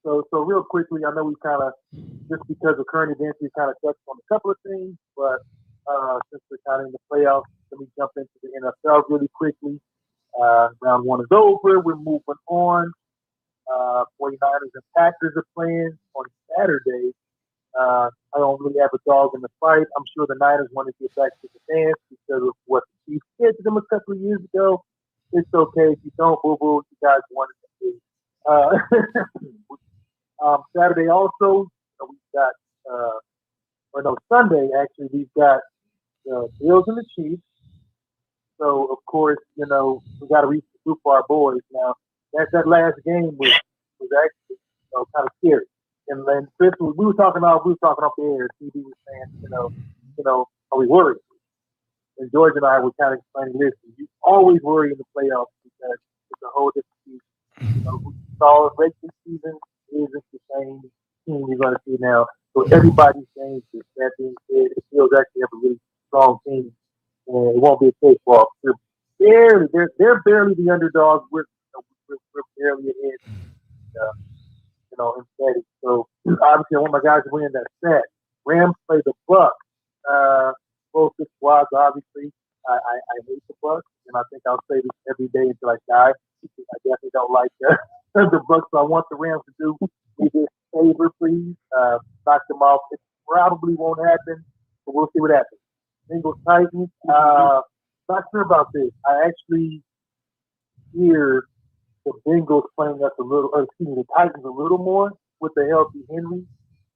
D: So real quickly, I know we kind of, just because of current events, we kind of touched on a couple of things, but since we're kind of in the playoffs, let me jump into the NFL really quickly. Round one is over. We're moving on. 49ers and Packers are playing on Saturday. I don't really have a dog in the fight. I'm sure the Niners want to get back to the dance because of what the Chiefs did to them a couple of years ago. It's okay if you don't, boo-boo. You guys wanted to do. Saturday also, we've got, Sunday actually, we've got the Bills and the Chiefs. So, of course, we got to reach the group for our boys. Now, that last game was actually kind of scary. And then Chris, we were talking off the air. TV was saying, are we worried? And George and I were kind of explaining, listen, you always worry in the playoffs because it's a whole different season. We saw regular season isn't the same team you're going to see now. So everybody's saying that being said, the Bills actually have a really strong team, and it won't be a cakewalk. They're barely the underdogs. We're barely ahead. Emphatic. So obviously, I want my guys to win that set. Rams play the Bucks. Both the squads, obviously. I hate the Bucks, and I think I'll say this every day until I die. I definitely don't like the Bucks. So I want the Rams to do me this favor, please. Knock them off. It probably won't happen, but we'll see what happens. Bengals Titans. Not sure about this. I actually hear the Bengals playing us the Titans a little more with the healthy Henry.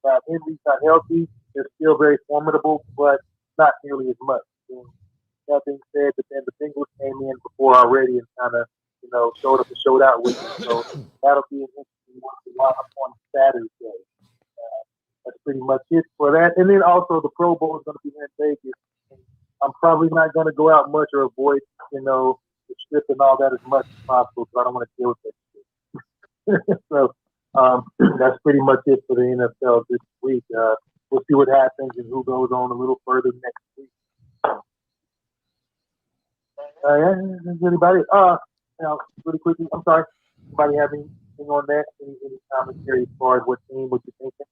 D: Henry's not healthy. They're still very formidable, but not nearly as much. And that being said, but then the Bengals came in before already and kind of, showed up and showed out with them. So that'll be an interesting one to watch on Saturday. pretty much it for that. And then also the Pro Bowl is going to be here in Vegas. I'm probably not going to go out much or avoid, the strip and all that as much as possible because I don't want to deal with that shit. So that's pretty much it for the NFL this week. We'll see what happens and who goes on a little further next week. That's anybody? Now, really quickly, I'm sorry. Anybody have anything on that? Any commentary as far as what team, what you thinking?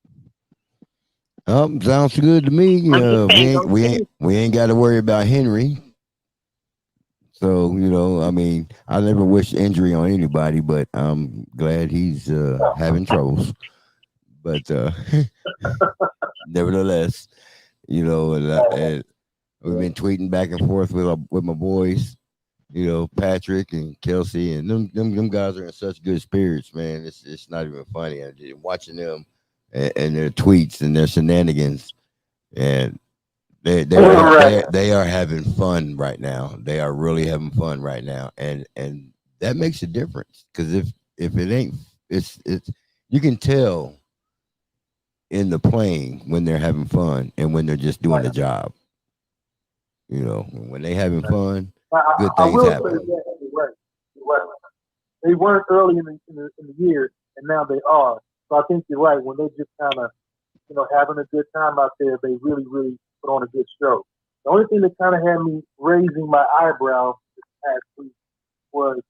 E: Sounds good to me. We ain't got to worry about Henry. So, I never wish injury on anybody, but I'm glad he's having troubles. But nevertheless, and we've been tweeting back and forth with my boys, Patrick and Kelsey, and them guys are in such good spirits, man. It's not even funny. I'm watching them and their tweets and their shenanigans, and they are having fun right now. They are really having fun right now, and that makes a difference because if it ain't, it's you can tell in the playing when they're having fun and when they're just doing the job. When they having fun, good things happen.
D: You're right. They weren't early in the year, and now they are. So I think you're right. When they're just kind of, having a good time out there, they really, really put on a good show. The only thing that kind of had me raising my eyebrow this past week was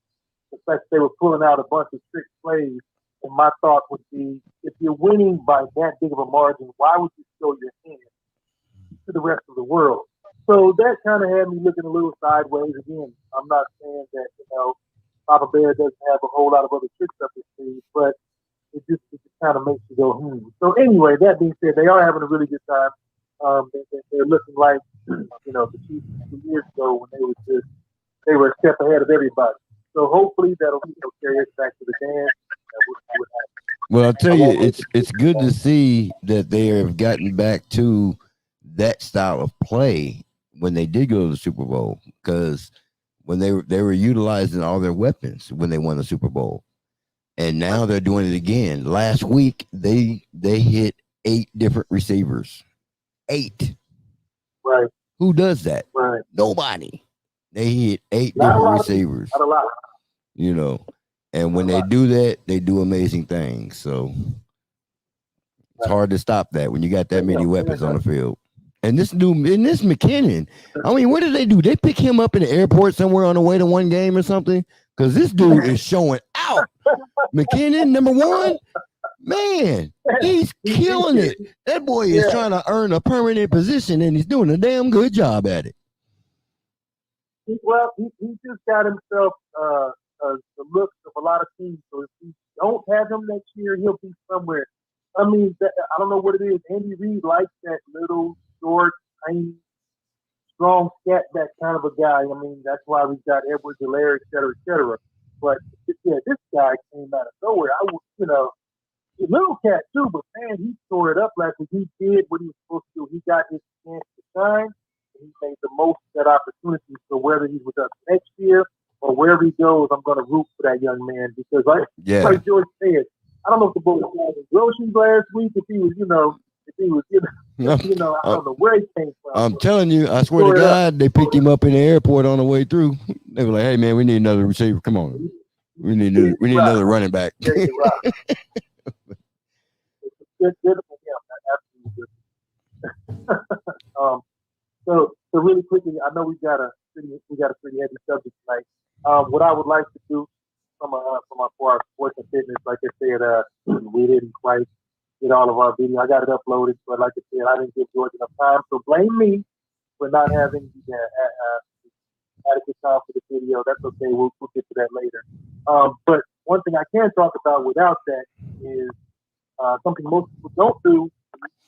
D: the fact that they were pulling out a bunch of trick plays. And my thought would be, if you're winning by that big of a margin, why would you show your hand to the rest of the world? So that kind of had me looking a little sideways. Again, I'm not saying that, Papa Bear doesn't have a whole lot of other tricks up his sleeve, but it just kind of makes you go, So anyway, that being said, they are having a really good time. They're looking like, the Chiefs 2 years ago when they were a step ahead of everybody. So hopefully that'll carry us back to the dance.
E: Well, I'll tell you, it's good to see that they have gotten back to that style of play when they did go to the Super Bowl, because when they were utilizing all their weapons when they won the Super Bowl, and now they're doing it again. Last week they hit 8 different receivers. 8.
D: Right.
E: Who does that?
D: Right.
E: Nobody. They hit 8 different receivers.
D: Not a lot.
E: And when they do that, they do amazing things. So it's hard to stop that when you got that many weapons on the field. And this McKinnon, I mean, what did they do? They pick him up in the airport somewhere on the way to one game or something? Because this dude is showing out. McKinnon, number 1, man, he's killing it. That boy is trying to earn a permanent position, and he's doing a damn good job at it.
D: Well, he just got himself the looks of a lot of teams. So if we don't have him next year, he'll be somewhere. I mean, I don't know what it is. Andy Reid likes that little, short, tiny, strong scat back kind of a guy. I mean, that's why we've got Edwards, Hilaire, et cetera, et cetera. But yeah, this guy came out of nowhere. Little cat too, but man, he tore it up last week. He did what he was supposed to do. He got his chance to shine. He made the most of that opportunity. So whether he's with us next year or wherever he goes, I'm going to root for that young man because, like George said, I don't know if the Bulls had groceries last week. If he was, I don't know where he came from.
E: I'm telling you, I swear to God, they picked him up in the airport on the way through. They were like, "Hey, man, we need another receiver. Come on, we need another running back."
D: It's good for him. Absolutely. So really quickly, I know we got a pretty heavy subject tonight. What I would like to do for our sports and fitness, like I said, we didn't quite get all of our video. I got it uploaded, but like I said, I didn't give George enough time. So blame me for not having adequate time for the video. That's okay. We'll get to that later. But one thing I can talk about without that is something most people don't do,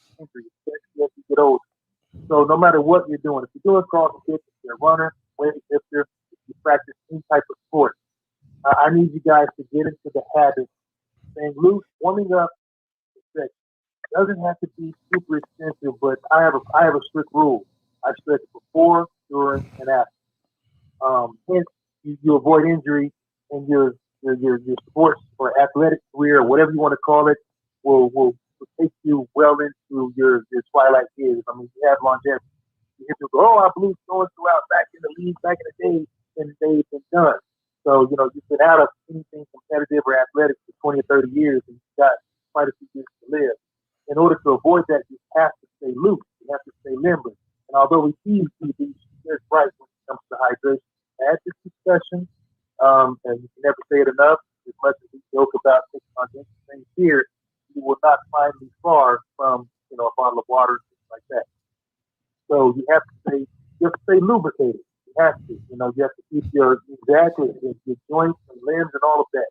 D: especially as you get older. So no matter what you're doing, if you're doing CrossFit, if you're a runner, weightlifter, if you practice any type of sport, I need you guys to get into the habit of staying loose, warming up. It doesn't have to be super extensive, but I have a strict rule. I stretch before, during, and after. Hence, you avoid injury, and your sports or athletic career, or whatever you want to call it, will take you well well into your twilight years. I mean, you have longevity. You hear people go, "Oh, I blew so-and-so out back in the league, back in the day," and they've been done. So, you've been out of anything competitive or athletic for 20 or 30 years, and you've got quite a few years to live. In order to avoid that, you have to stay loose. You have to stay limber. And although we see TV, there's right when it comes to hydration. Add this discussion, and you can never say it enough. As much as we joke about taking on things here, you will not find me far from, a bottle of water and things like that. So you have to stay lubricated. You have to, you have to keep your joints and limbs and all of that.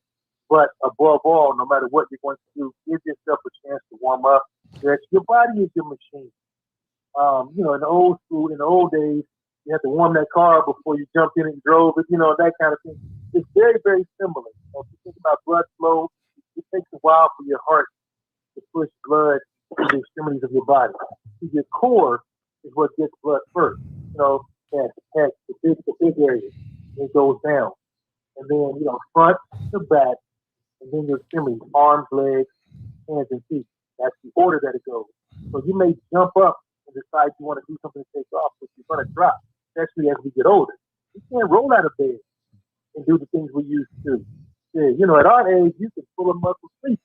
D: But above all, no matter what you're going to do, give yourself a chance to warm up. Your body is your machine. In the old school, in the old days, you had to warm that car before you jumped in and drove it, that kind of thing. It's very, very similar. If you think about blood flow, it takes a while for your heart to push blood to the extremities of your body. So your core is what gets blood first. That's the big area. It goes down. And then, front to back, and then your extremities, arms, legs, hands, and feet. That's the order that it goes. So you may jump up and decide you want to do something to take off, but you're going to drop, especially as we get older. You can't roll out of bed and do the things we used to do. Yeah, at our age, you can pull a muscle sleep.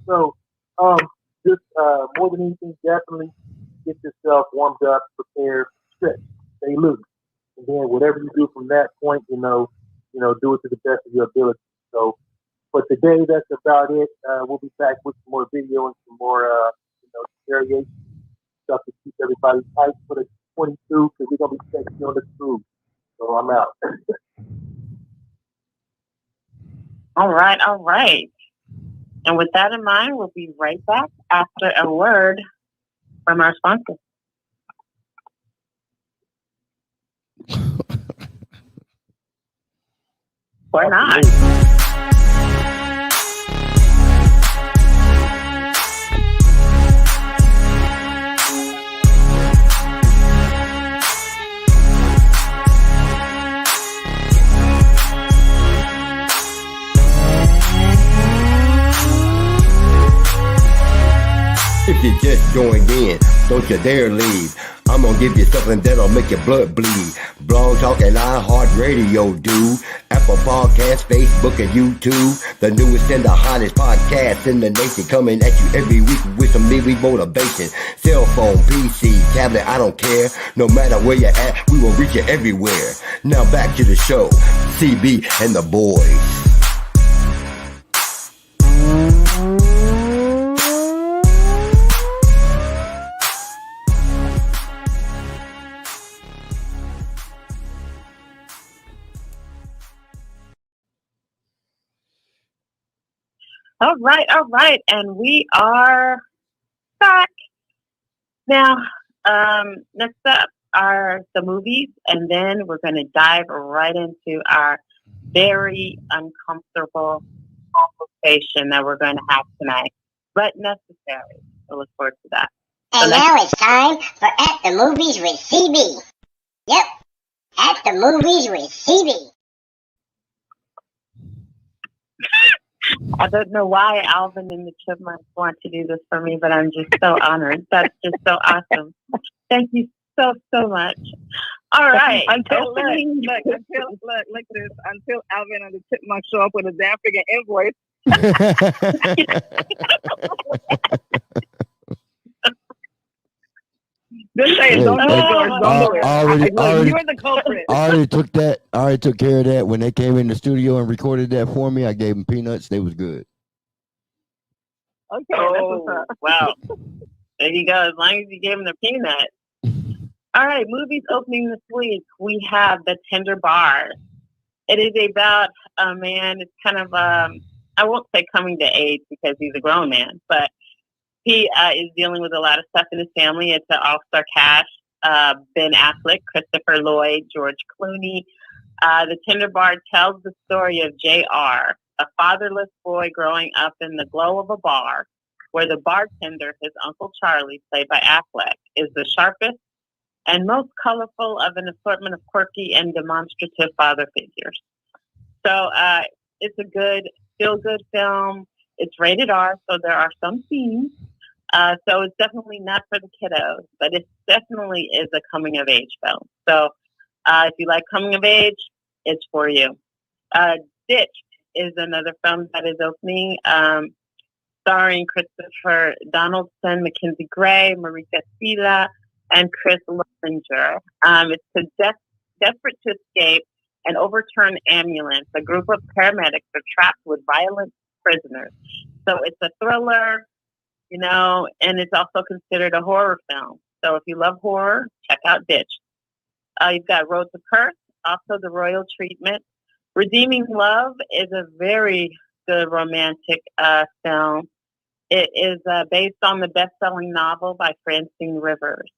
D: So just more than anything, definitely get yourself warmed up, prepared, stretch, stay loose. And then whatever you do from that point, do it to the best of your ability. So for today, that's about it. We'll be back with some more video and some more, variation stuff to keep everybody tight for the 22, because we're going to be sexy on the cruise. So I'm out.
C: All right. And with that in mind, we'll be right back after a word from our sponsor. Or not.
B: If you just joined in, don't you dare leave. I'm gonna give you something that'll make your blood bleed. Blog Talk and iHeart Radio, dude. Apple Podcasts, Facebook, and YouTube. The newest and the hottest podcast in the nation, coming at you every week with some midweek motivation. Cell phone, PC, tablet, I don't care. No matter where you're at, we will reach you everywhere. Now back to the show. CB and the boys.
C: All right. And we are back. Now, next up are the movies, and then we're going to dive right into our very uncomfortable conversation that we're going to have tonight, but necessary. I look forward to that.
K: And now it's time for At the Movies with CB. Yep, At the Movies with CB.
C: I don't know why Alvin and the Chipmunks want to do this for me, but I'm just so honored. That's just so awesome. Thank you so much. All right.
F: Until Alvin and the Chipmunks show up with a damn freaking invoice. Just say it. Don't do it, George. Don't do it. You're the culprit.
E: I already took care of that. When they came in the studio and recorded that for me, I gave them peanuts. They was good.
F: Okay.
C: Wow. There you go. As long as you gave them the peanut. All right. Movies opening this week. We have The Tender Bar. It is about a man. It's kind of, I won't say coming to age because he's a grown man, but he is dealing with a lot of stuff in his family. It's an all-star cast. Ben Affleck, Christopher Lloyd, George Clooney. The Tender Bar tells the story of J.R., a fatherless boy growing up in the glow of a bar where the bartender, his Uncle Charlie, played by Affleck, is the sharpest and most colorful of an assortment of quirky and demonstrative father figures. So it's a good, feel-good film. It's rated R, so there are some scenes. So it's definitely not for the kiddos, but it definitely is a coming of age film. So if you like coming of age, it's for you. Ditched is another film that is opening, starring Christopher Donaldson, Mackenzie Gray, Marika Sila, and Chris Lozinger. It's a desperate to escape an overturned ambulance. A group of paramedics are trapped with violent prisoners. So it's a thriller, you know, and it's also considered a horror film. So if you love horror, check out Ditched. You've got Road to Perth, also The Royal Treatment. Redeeming Love is a very good romantic film. It is based on the best-selling novel by Francine Rivers.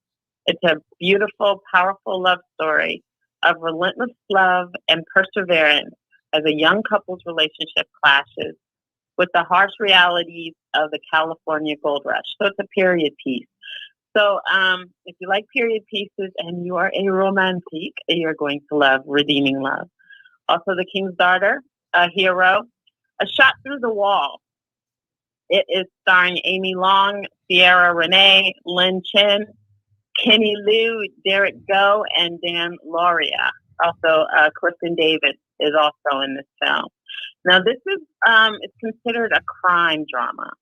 C: It's a beautiful, powerful love story of relentless love and perseverance as a young couple's relationship clashes with the harsh realities of the California gold rush. So it's a period piece. So if you like period pieces and you are a romantic, you're going to love Redeeming Love. Also, The King's Daughter, A Hero, A Shot Through the Wall. It is starring Amy Long, Sierra Renee, Lynn Chen, Kenny Liu, Derek Go, and Dan Lauria. Also, Clifton Davis is also in this film. Now, this is it's considered a crime drama.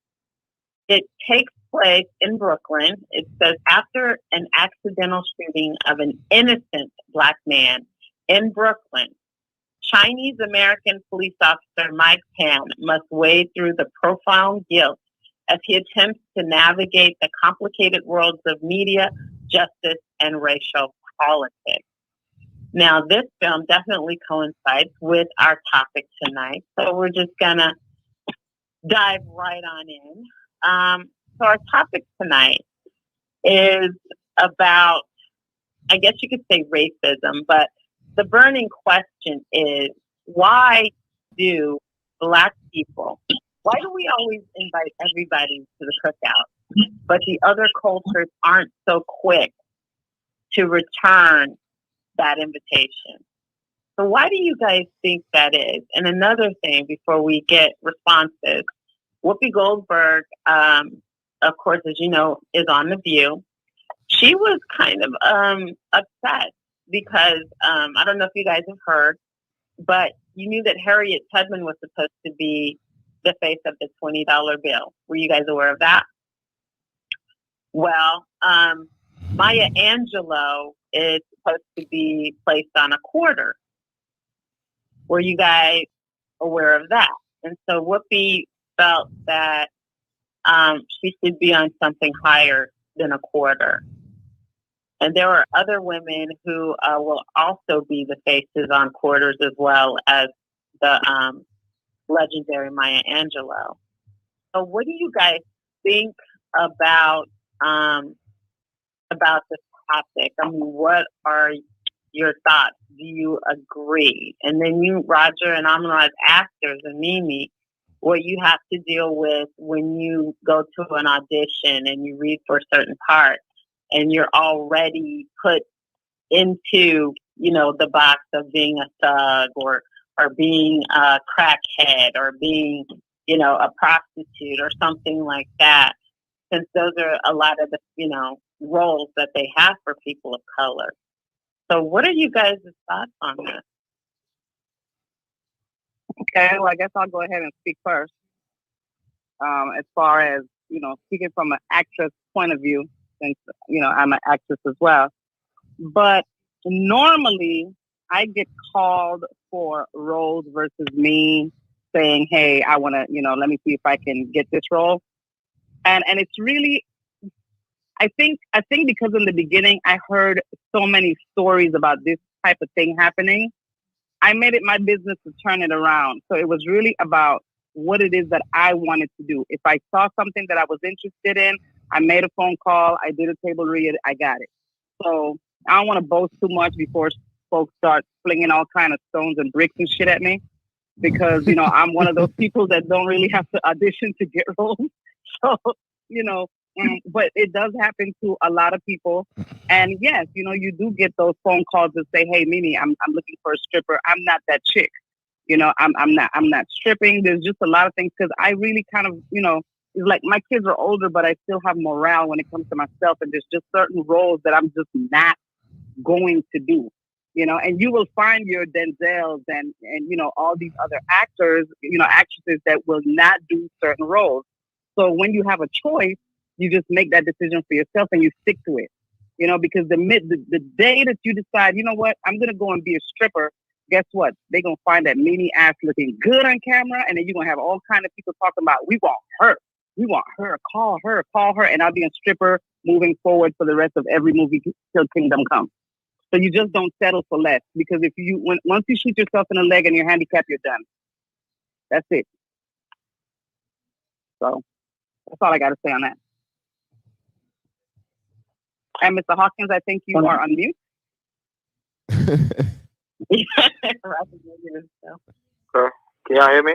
C: It takes place in Brooklyn. It says after an accidental shooting of an innocent Black man in Brooklyn, Chinese-American police officer Mike Pan must wade through the profound guilt as he attempts to navigate the complicated worlds of media, justice, and racial politics. Now, this film definitely coincides with our topic tonight, so we're just going to dive right on in. So our topic tonight is about, I guess you could say racism, but the burning question is, why do Black people, why do we always invite everybody to the cookout, but the other cultures aren't so quick to return that invitation? So why do you guys think that is? And another thing, before we get responses, Whoopi Goldberg, of course, as you know, is on The View. She was kind of upset because, I don't know if you guys have heard, but you knew that Harriet Tubman was supposed to be the face of the $20 bill. Were you guys aware of that? Well, Maya Angelou is supposed to be placed on a quarter. Were you guys aware of that? And so Whoopi felt that she should be on something higher than a quarter. And there are other women who will also be the faces on quarters as well as the legendary Maya Angelou. So what do you guys think about this topic? I mean, what are your thoughts? Do you agree? And then you, Roger, and Amina as actors, and Mimi, what you have to deal with when you go to an audition and you read for a certain part and you're already put into, you know, the box of being a thug or being a crackhead or being, you know, a prostitute or something like that, since those are a lot of the, you know, roles that they have for people of color. So what are you guys' thoughts on this?
F: Okay, well, I guess I'll go ahead and speak first. As far as, you know, speaking from an actress point of view, since, you know, I'm an actress as well. But normally I get called for roles versus me saying, hey, I want to, you know, let me see if I can get this role. And it's really, I think because in the beginning I heard so many stories about this type of thing happening, I made it my business to turn it around. So it was really about what it is that I wanted to do. If I saw something that I was interested in, I made a phone call, I did a table read, I got it. So I don't want to boast too much before folks start flinging all kind of stones and bricks and shit at me, because, you know, I'm one of those people that don't really have to audition to get roles. So, you know, but it does happen to a lot of people. And yes, you know, you do get those phone calls that say, hey, Mimi, I'm looking for a stripper. I'm not that chick. You know, I'm not stripping. There's just a lot of things, because I really kind of, you know, it's like my kids are older, but I still have morale when it comes to myself. And there's just certain roles that I'm just not going to do, you know, and you will find your Denzels and, you know, all these other actors, you know, actresses that will not do certain roles. So when you have a choice, you just make that decision for yourself and you stick to it, you know, because the day that you decide, you know what, I'm going to go and be a stripper, guess what? They're going to find that mini ass looking good on camera. And then you're going to have all kinds of people talking about, we want her, call her. And I'll be a stripper moving forward for the rest of every movie till Kingdom Come. So you just don't settle for less, because if once you shoot yourself in the leg and you're handicapped, you're done. That's it. So that's all I got to say on that. And Mr. Hawkins, I think you are on mute.
G: Okay. Can y'all hear me?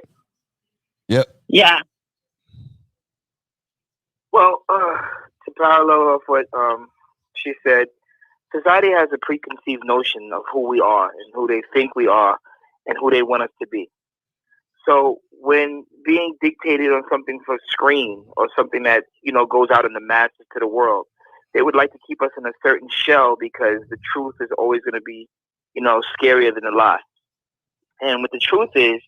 E: Yep.
F: Yeah.
G: Well, to parallel off what she said, society has a preconceived notion of who we are and who they think we are and who they want us to be. So when being dictated on something for screen or something that, you know, goes out in the masses to the world, they would like to keep us in a certain shell because the truth is always going to be, you know, scarier than a lie. And what the truth is,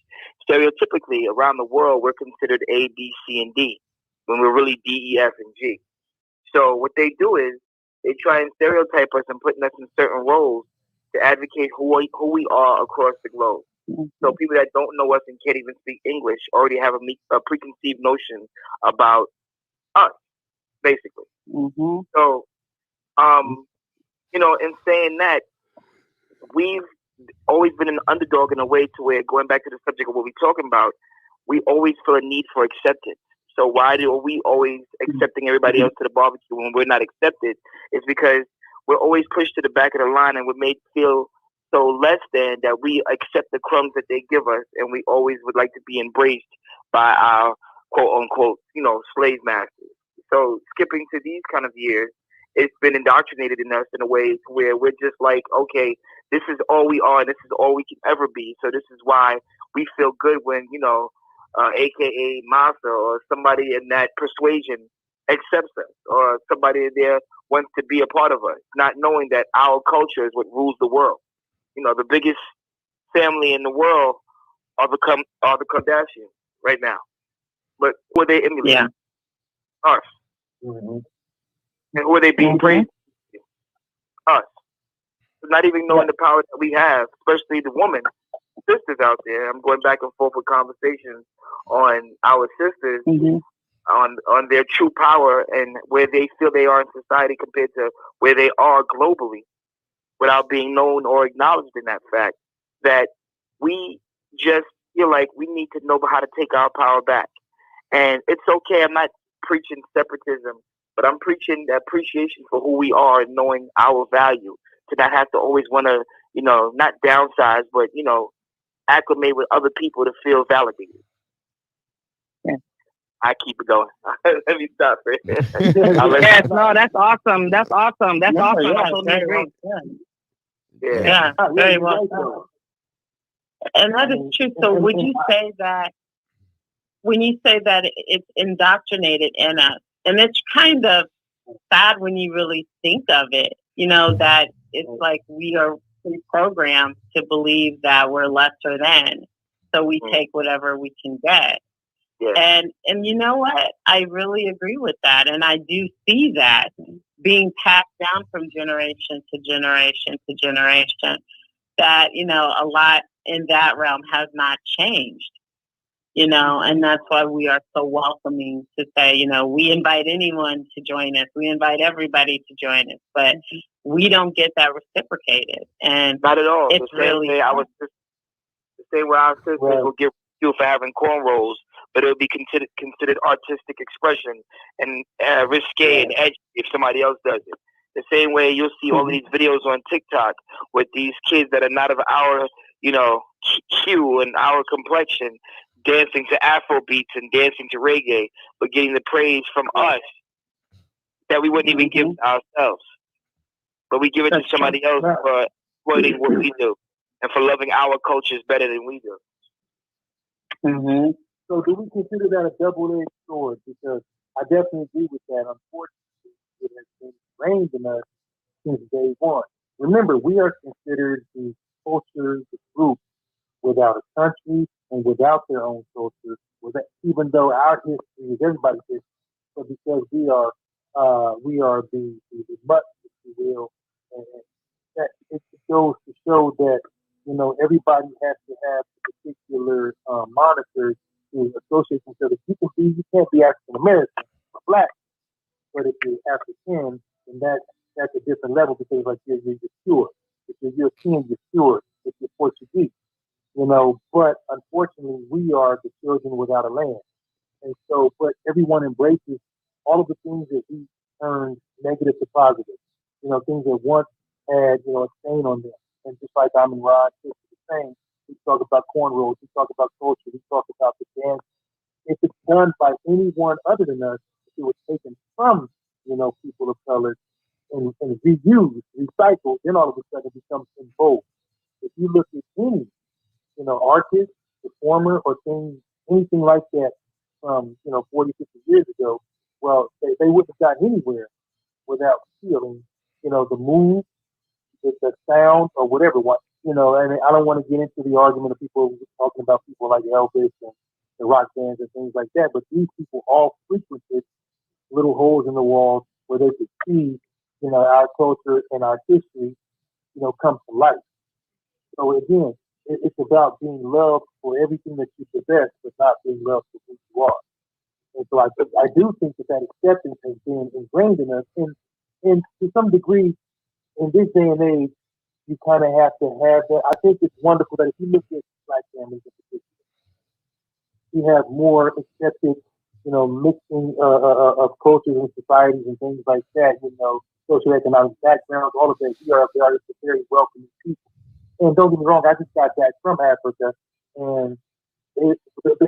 G: stereotypically around the world, we're considered A, B, C, and D, when we're really D, E, F, and G. So what they do is they try and stereotype us and putting us in certain roles to advocate who we are across the globe. So people that don't know us and can't even speak English already have a preconceived notion about us, basically.
F: Mm-hmm.
G: So, you know, in saying that, we've always been an underdog in a way to where, going back to the subject of what we're talking about, we always feel a need for acceptance. So why are we always accepting everybody else to the barbecue when we're not accepted? It's because we're always pushed to the back of the line and we're made feel so less than that we accept the crumbs that they give us, and we always would like to be embraced by our quote unquote, you know, slave masters. So skipping to these kind of years, it's been indoctrinated in us in a way where we're just like, okay, this is all we are, and this is all we can ever be. So this is why we feel good when, you know, AKA Masa or somebody in that persuasion accepts us, or somebody there wants to be a part of us, not knowing that our culture is what rules the world. You know, the biggest family in the world are the Kardashians right now. But who are they emulating?
F: Yeah.
G: Us.
D: Mm-hmm.
G: And who are they being praised? Us. Not even knowing the power that we have, especially the woman sisters out there. I'm going back and forth with conversations on our sisters, on their true power and where they feel they are in society compared to where they are globally, without being known or acknowledged in that fact, that we just feel like we need to know how to take our power back. And it's okay. I'm not preaching separatism, but I'm preaching the appreciation for who we are and knowing our value, to not have to always want to, you know, not downsize, but, you know, acclimate with other people to feel validated.
F: Yeah.
G: I keep it going. Let me stop.
F: Yes, no, that's awesome. That's awesome. That's awesome. I totally agree.
C: Yeah, very well done. And that is true. So would you say that when you say that it's indoctrinated in us, and it's kind of sad when you really think of it, you know, that it's like we are programmed to believe that we're lesser than, so we take whatever we can get. Yeah. And you know what? I really agree with that. And I do see that being passed down from generation to generation to generation, that, you know, a lot in that realm has not changed, you know, and that's why we are so welcoming to say, you know, we invite anyone to join us. We invite everybody to join us, but we don't get that reciprocated. And
G: not at all.
C: It's
G: the same
C: really
G: way I was just, the same way our sisters will get you for having cornrows, but it would be considered artistic expression and risque and edgy if somebody else does it. The same way you'll see all of these videos on TikTok with these kids that are not of our, you know, hue and our complexion, dancing to Afro beats and dancing to reggae, but getting the praise from us that we wouldn't even give ourselves. But we give it to somebody else for exploiting what we do and for loving our cultures better than we do.
D: So do we consider that a double-edged sword? Because I definitely agree with that. Unfortunately, it has been ingrained in us since day one. Remember, we are considered the culture, the group without a country and without their own culture. Even though our history is everybody's history, but because we are the mutts, if you will, and that it goes to show that everybody has to have a particular moniker to associate themselves. You can't be African American or black, but if you're African, then that's a different level because like you're pure. If you're European, you're pure. If you're Portuguese, but unfortunately we are the children without a land. And so, but everyone embraces all of the things that we turned negative to positive. Things that once had, a stain on them. And just like I'm in Rod, it's the same. We talk about cornrows, we talk about culture, we talk about the dance. If it's done by anyone other than us, if it was taken from, people of color and reused, recycled, then all of a sudden it becomes in vogue. If you look at any, artist, performer, or anything like that from, 40, 50 years ago, well, they wouldn't have gotten anywhere without feeling, the move, the sound, or whatever. And I don't want to get into the argument of people talking about people like Elvis and the rock bands and things like that, but these people all frequented little holes in the wall where they could see, our culture and our history, come to life. So again, it's about being loved for everything that you possess, but not being loved for who you are. And so I do think that acceptance has been ingrained in us. And to some degree, in this day and age, you kind of have to have that. I think it's wonderful that if you look at Black families in particular, you have more accepted, mixing of cultures and societies and things like that, socioeconomic backgrounds, all of that. We are just a very welcoming people. And don't get me wrong, I just got back from Africa, and the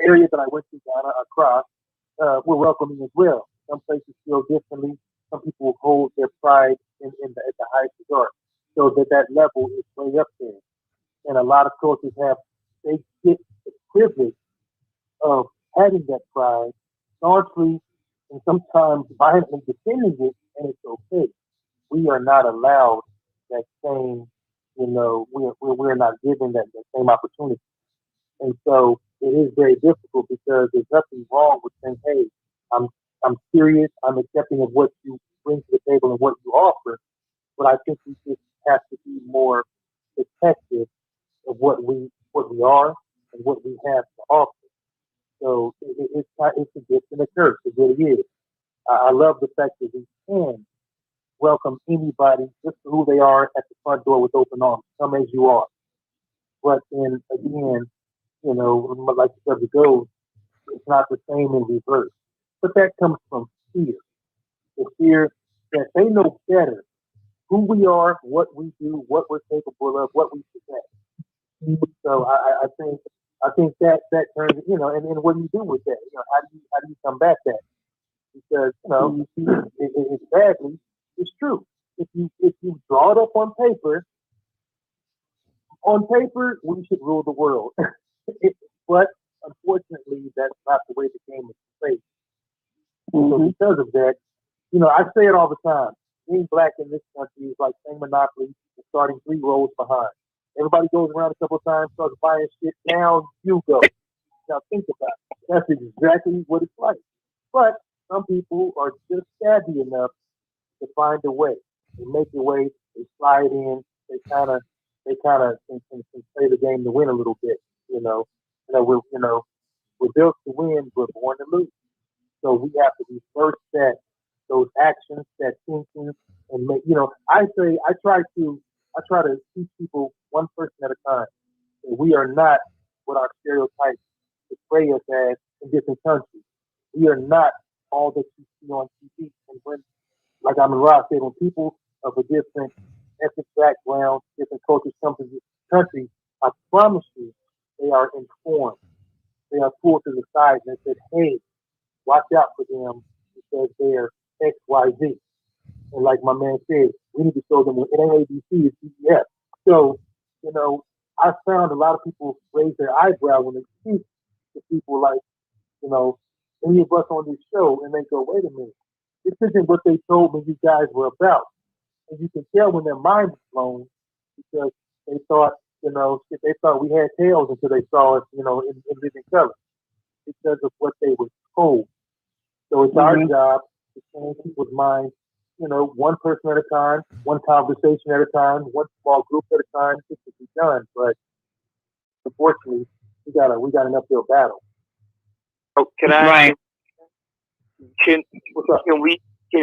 D: area that I went to, Ghana, across, were welcoming as well. Some places feel differently. Some people hold their pride at the highest regard. So that level is way up there. And a lot of cultures they get the privilege of having that pride, staunchly and sometimes violently defending it, and it's okay. We are not allowed that same, we're not given that same opportunity. And so it is very difficult because there's nothing wrong with saying, hey, I'm serious, I'm accepting of what you bring to the table and what you offer, but I think we just have to be more protective of what we are and what we have to offer. So it's a gift and a curse. It really is. I love the fact that we can welcome anybody just for who they are at the front door with open arms. Come as you are. But then again, like the subject goes, it's not the same in reverse. But that comes from fear. The fear that they know better who we are, what we do, what we're capable of, what we possess. So I think that turns, and what do you do with that? How do you combat that? Because you see it's badly. It's true. If you draw it up on paper, we should rule the world. But unfortunately, that's not the way the game is played. So because of that, I say it all the time. Being black in this country is like playing Monopoly and starting 3 rows behind. Everybody goes around a couple of times, starts buying shit. Now you go. Now think about it. That's exactly what it's like. But some people are just savvy enough to find a way. They make a way. They slide in. They kind of can play the game to win a little bit. We're built to win, but born to lose. So we have to reverse those actions, that thinking, and make. I try to teach people one person at a time. We are not what our stereotypes portray us as in different countries. We are not all that you see on TV. And when, like I'm in Rock said, when people of a different ethnic background, different cultures come to this country, I promise you, they are informed. They are pulled to the side and said, hey, watch out for them because they're X, Y, Z. And like my man said, we need to show them it ain't ABC, it's CBS. So, I found a lot of people raise their eyebrow when they speak to people like any of us on this show, and they go, wait a minute, this isn't what they told me you guys were about. And you can tell when their mind was blown because they thought, they thought we had tails until they saw us, in living color because of what they were told. So it's our job to change people's minds, one person at a time, one conversation at a time, one small group at a time. This can be done, but unfortunately, we got an uphill battle.
G: Oh, can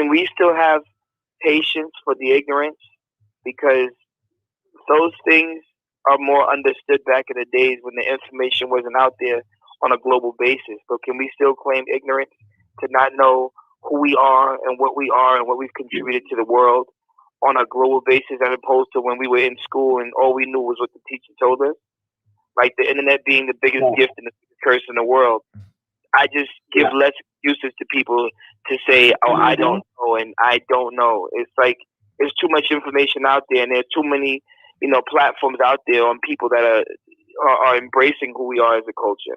G: we still have patience for the ignorance? Because those things are more understood back in the days when the information wasn't out there on a global basis. But can we still claim ignorance to not know who we are and what we've contributed to the world on a global basis, as opposed to when we were in school and all we knew was what the teacher told us? Like the internet being the biggest gift and the biggest curse in the world. I just give less excuses to people to say, oh, I don't know and I don't know. It's like there's too much information out there, and there's too many, platforms out there on people that are embracing who we are as a culture.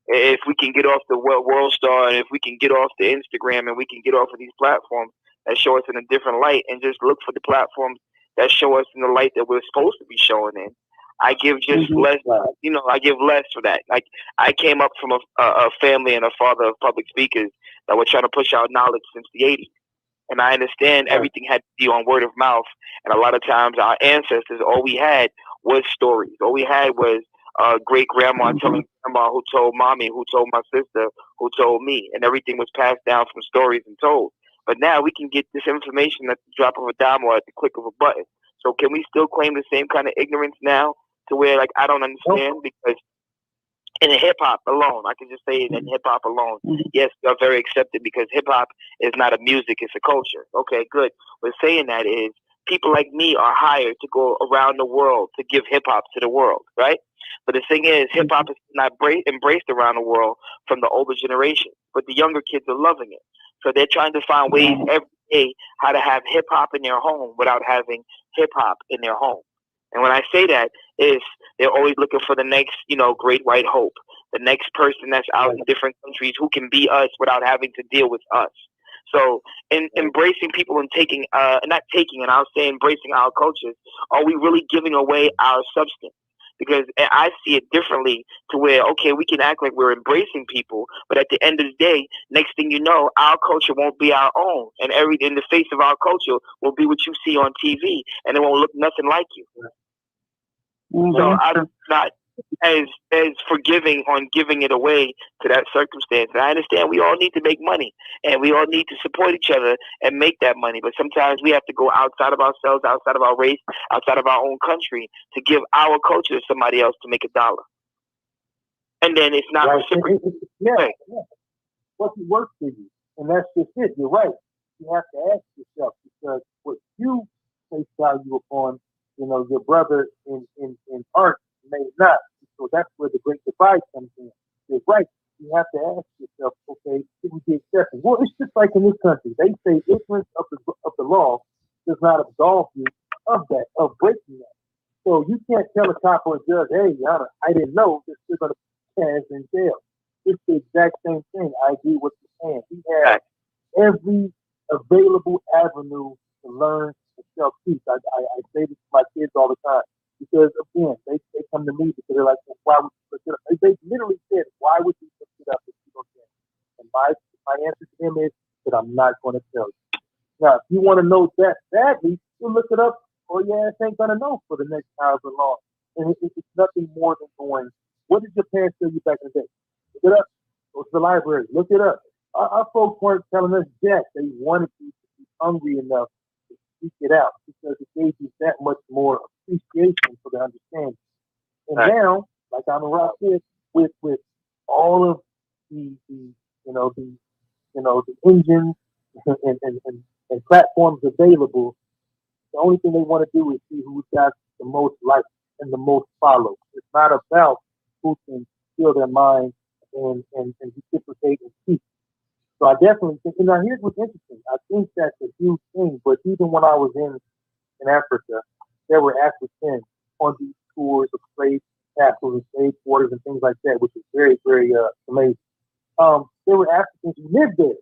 G: If we can get off the World Star, and if we can get off the Instagram, and we can get off of these platforms that show us in a different light, and just look for the platforms that show us in the light that we're supposed to be showing in. I give just less, I give less for that. Like, I came up from a family and a father of public speakers that were trying to push out knowledge since the 80s. And I understand everything had to be on word of mouth. And a lot of times our ancestors, all we had was stories. All we had was great grandma telling grandma, who told mommy, who told my sister, who told me. And everything was passed down from stories and told. But now we can get this information at the drop of a dime or at the click of a button. So can we still claim the same kind of ignorance now, to where, like, I don't understand? Because in hip hop alone, I can just say it in hip hop alone, yes, we are very accepted because hip hop is not a music, it's a culture. Okay, good. But saying that is, people like me are hired to go around the world to give hip hop to the world, right? But the thing is, hip hop is not embraced around the world from the older generation, but the younger kids are loving it. So they're trying to find ways every day how to have hip hop in their home without having hip hop in their home. And when I say that, is they're always looking for the next, great white hope, the next person that's out in different countries who can be us without having to deal with us. So in embracing people and embracing our cultures, are we really giving away our substance? Because I see it differently, to where, okay, we can act like we're embracing people, but at the end of the day, next thing you know, our culture won't be our own. And in the face of our culture will be what you see on TV, and it won't look nothing like you. So I'm not as forgiving on giving it away to that circumstance. And I understand we all need to make money, and we all need to support each other and make that money. But sometimes we have to go outside of ourselves, outside of our race, outside of our own country to give our culture to somebody else to make $1. And then it's not reciprocal.
D: What's work for you? And that's just it. You're right. You have to ask yourself, because what you place value upon, your brother in art may not. So that's where the great divide comes in. You're right. You have to ask yourself, okay, should we be accepting? Well, it's just like in this country. They say ignorance of the law does not absolve you of breaking that. So you can't tell a cop or a judge, hey, I didn't know, they're still going to pass in jail. It's the exact same thing. I agree with you're saying. We have every available avenue to learn and self-teach. I say this to my kids all the time, because, again, they come to me because they're like, well, why would you look it up? They literally said, why would you look it up if you don't care? And my answer to them is that I'm not going to tell you. Now, if you want to know that badly, you look it up, or your ass ain't going to know for the next however long. And it's nothing more than going, what did your parents tell you back in the day? Look it up. Go to the library. Look it up. Our folks weren't telling us jack. They wanted you to be hungry enough to seek it out, because it gave you that much more appreciation for the understanding. And now, like I'm around here with all of the engines and platforms available, the only thing they want to do is see who's got the most likes and the most follows. It's not about who can fill their mind and reciprocate and teach. So I definitely think, and now here's what's interesting. I think that's a huge thing, but even when I was in Africa, there were Africans on these tours of slave castles and slave quarters and things like that, which is very, very amazing. there were Africans who lived there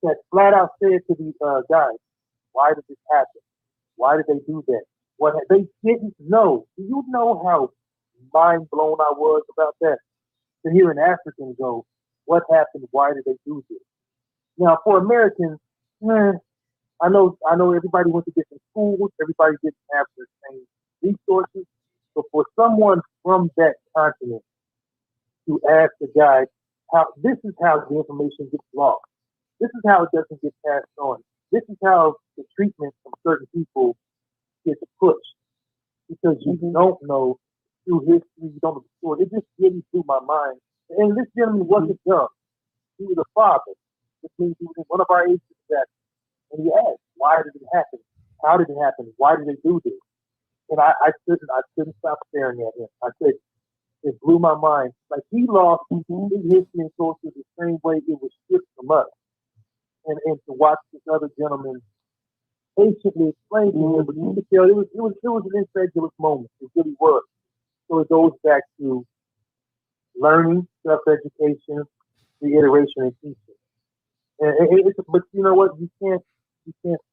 D: that flat out said to the guys, "Why did this happen? Why did they do that? What they didn't know." Do you know how mind blown I was about that? To hear an African go, "What happened? Why did they do this?" Now, for Americans, I know everybody went to different schools, everybody didn't have the same resources, but for someone from that continent to ask the guy how this is how the information gets lost. This is how it doesn't get passed on. This is how the treatment from certain people gets pushed because you don't know through history, you don't know the story. It just really blew my mind. And this gentleman wasn't young. He was a father, which means he was one of our ages back. And he asked, "Why did it happen? How did it happen? Why did they do this?" And I couldn't stop staring at him. I said, it blew my mind. Like he lost his history and culture the same way it was stripped from us. And to watch this other gentleman patiently explain to him, but you could tell it was an incredulous moment. It really was. So it goes back to learning, self-education, reiteration, and teaching. But you know what? You can't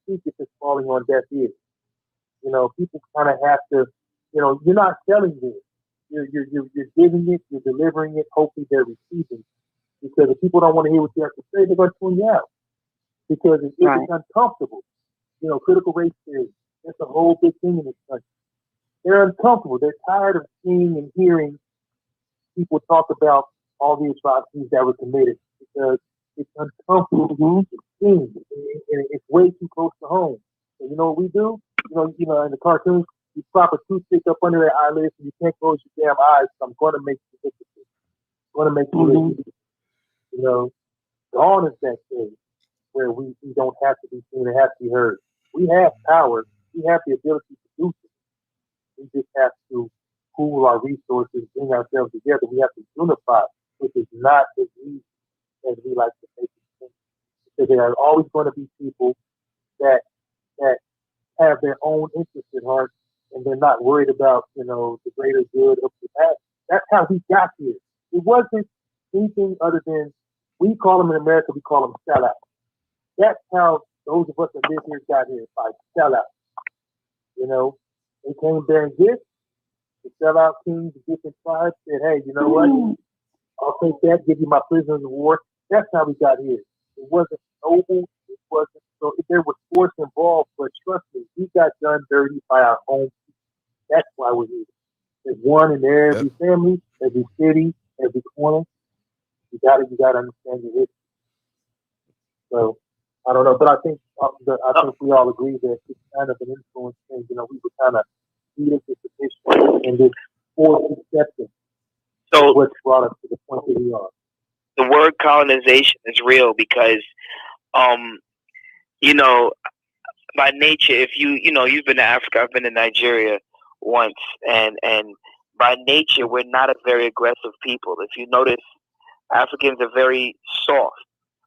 D: speak if it's falling on deaf ears. You know, people kind of have to. You know, you're not selling this. You're giving it. You're delivering it. Hopefully, they're receiving. Because if people don't want to hear what you have to say, they're going to tune you out. Because it's uncomfortable. You know, critical race theory. That's a whole big thing in this country. They're uncomfortable. They're tired of seeing and hearing people talk about all the atrocities that were committed because it's uncomfortable. It's seen, and it's way too close to home. So you know what we do? You know, in the cartoons, you prop a toothpick up under their eyelids and you can't close your damn eyes. So I'm going to make you look at this. I'm going to make you look at this. You know, gone is that day where we don't have to be seen and have to be heard. We have power. We have the ability to do things. We just have to pool our resources, bring ourselves together. We have to unify, which is not as easy as we like to make it seem. Because there are always going to be people that have their own interests at heart, and they're not worried about, you know, the greater good of the past. That's how we got here. It wasn't anything other than, we call them in America, we call them sellouts. That's how those of us that live here got here, by sellouts. You know, they came bearing gifts. The sellout kings of different tribes said, "Hey, you know what? I'll take that, give you my prisoners of war." That's how we got here. It wasn't noble. It wasn't, so there was force involved, but trust me, we got done dirty by our own people. That's why we're here. There's one in every family, every city, every corner. You gotta understand your history. So I don't know, but I think we all agree that it's kind of an influence thing. You know, we were kind of into submission and this forced acceptance. So what's brought us to the point that we are.
G: The word colonization is real because, you know, by nature, if you've been to Africa, I've been to Nigeria once, and by nature, we're not a very aggressive people. If you notice, Africans are very soft.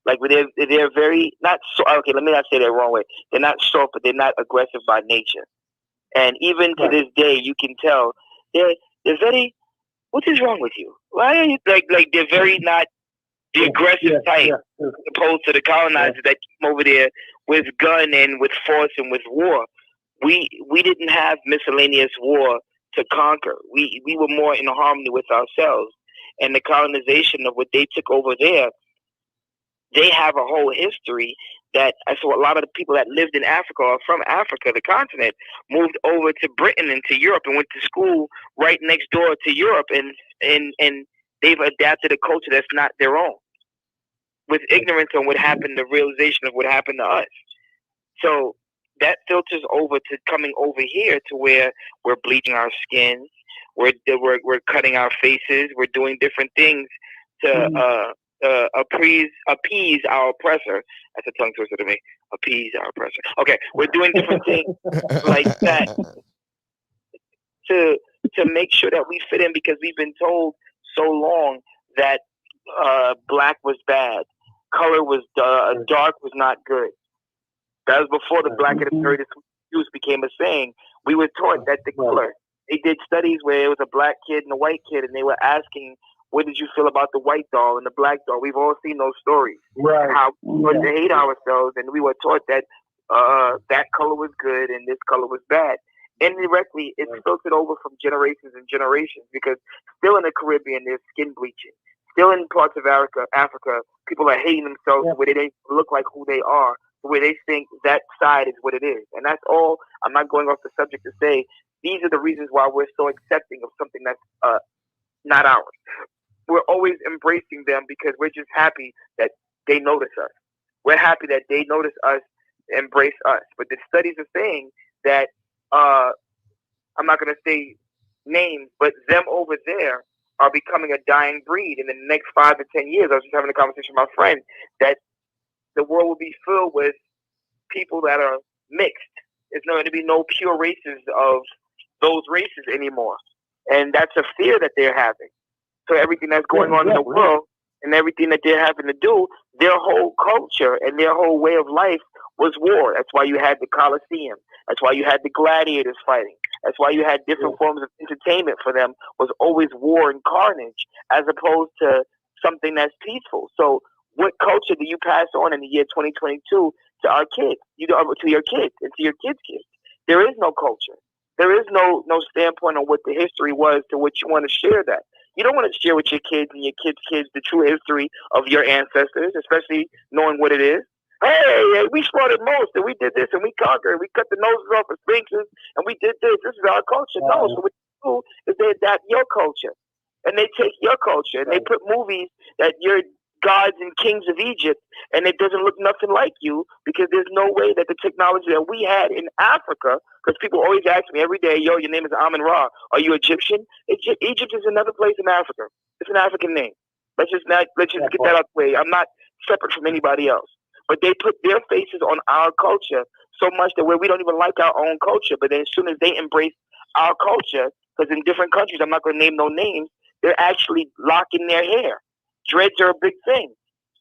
G: Like they're very not so. Okay, let me not say that the wrong way. They're not soft, but they're not aggressive by nature. And even to this day, you can tell they're very. What is wrong with you? Why are you like they're very not the aggressive type, opposed to the colonizers that came over there with gun and with force and with war. We didn't have miscellaneous war to conquer. We were more in harmony with ourselves. And the colonization of what they took over there, they have a whole history that I saw a lot of the people that lived in Africa or from Africa, the continent, moved over to Britain and to Europe and went to school right next door to Europe, and they've adapted a culture that's not their own, with ignorance on what happened, the realization of what happened to us. So that filters over to coming over here to where we're bleaching our skin, we're cutting our faces, we're doing different things to appease our oppressor. That's a tongue twister to me. Appease our oppressor. Okay, we're doing different things like that to make sure that we fit in, because we've been told so long that black was bad, color was dark was not good. That was before the black and the period use became a saying. We were taught that the color. They did studies where it was a black kid and a white kid, and they were asking what did you feel about the white doll and the black doll? We've all seen those stories.
D: Right.
G: How we were to hate ourselves, and we were taught that that color was good and this color was bad. Indirectly, it's filtered over from generations and generations, because still in the Caribbean, there's skin bleaching. Still in parts of Africa, people are hating themselves where they don't look like who they are, where they think that side is what it is. And that's all. I'm not going off the subject to say these are the reasons why we're so accepting of something that's not ours. We're always embracing them because we're just happy that they notice us. We're happy that they notice us, embrace us. But the studies are saying that, I'm not going to say names, but them over there are becoming a dying breed in the next 5 to 10 years. I was just having a conversation with my friend that the world will be filled with people that are mixed. There's not going to be no pure races of those races anymore. And that's a fear that they're having. So everything that's going on in the world and everything that they're having to do, their whole culture and their whole way of life was war. That's why you had the Colosseum. That's why you had the gladiators fighting. That's why you had different forms of entertainment for them, was always war and carnage, as opposed to something that's peaceful. So what culture do you pass on in the year 2022 to our kids, to your kids and to your kids' kids? There is no culture. There is no standpoint on what the history was to what you want to share that. You don't want to share with your kids and your kids' kids the true history of your ancestors, especially knowing what it is. Hey, we slaughtered most, and we did this, and we conquered, we cut the noses off of sphinxes, and we did this. This is our culture. No, so what they do is they adapt your culture, and they take your culture, and they put movies that you're gods and kings of Egypt, and it doesn't look nothing like you, because there's no way that the technology that we had in Africa, because people always ask me every day, yo, your name is Amin Ra. Are you Egyptian? Egypt is another place in Africa. It's an African name. Let's just get that out the way. I'm not separate from anybody else. But they put their faces on our culture so much that where we don't even like our own culture. But then as soon as they embrace our culture, because in different countries, I'm not going to name no names, they're actually locking their hair. Dreads are a big thing.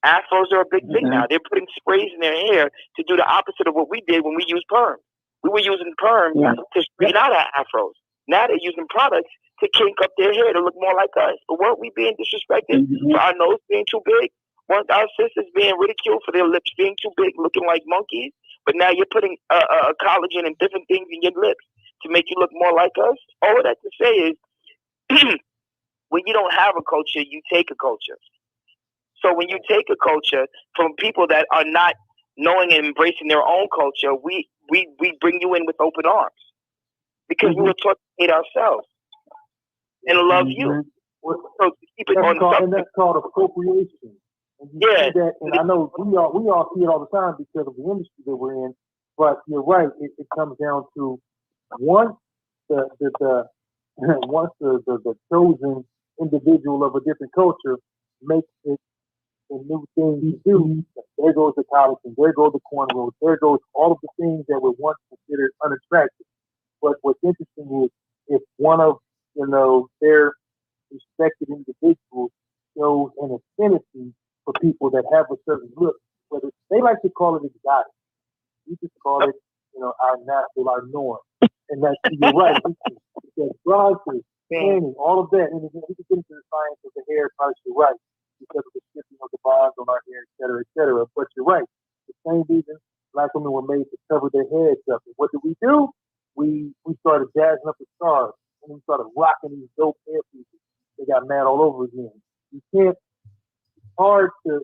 G: Afros are a big thing now. They're putting sprays in their hair to do the opposite of what we did when we used perm. We were using perm to straighten out our afros. Now they're using products to kink up their hair to look more like us. But weren't we being disrespected for our nose being too big? Weren't our sisters being ridiculed for their lips being too big, looking like monkeys? But now you're putting collagen and different things in your lips to make you look more like us? All of that to say is, when you don't have a culture, you take a culture. So when you take a culture from people that are not knowing and embracing their own culture, we bring you in with open arms, because we were taught to hate ourselves and love you. So to keep it on subject,
D: and that's called appropriation. And you see that, and I know we all see it all the time because of the industry that we're in. But you're right; it comes down to once the chosen individual of a different culture makes it a new thing to do. There goes the college, and there goes the cornrows. There goes all of the things that were once considered unattractive. But what's interesting is if one of their respected individuals shows an affinity for people that have a certain look, whether they like to call it exotic, we just call it, our natural, our norm. And that's, you're right. Because bronzes, tanning, all of that, and again, we can get into the science of the hair, probably you're right, because of the shifting of the bonds on our hair, et cetera, et cetera. But you're right. The same reason black women were made to cover their heads up. And what did we do? We started jazzing up the stars, and we started rocking these dope hair pieces. They got mad all over again. You can't. It's hard to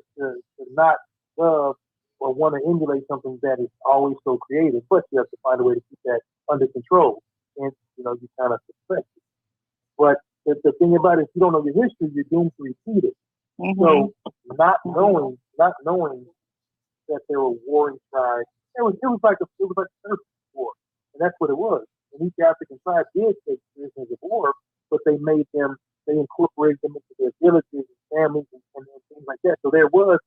D: not love or want to emulate something that is always so creative, but you have to find a way to keep that under control. And you kind of suppress it. But the thing about it, if you don't know your history, you're doomed to repeat it. So not knowing that there were warring tribes, it was like a surface war, and that's what it was. And each African tribe did take prisoners of war, but they incorporated them into their villages and families and things like that. So there was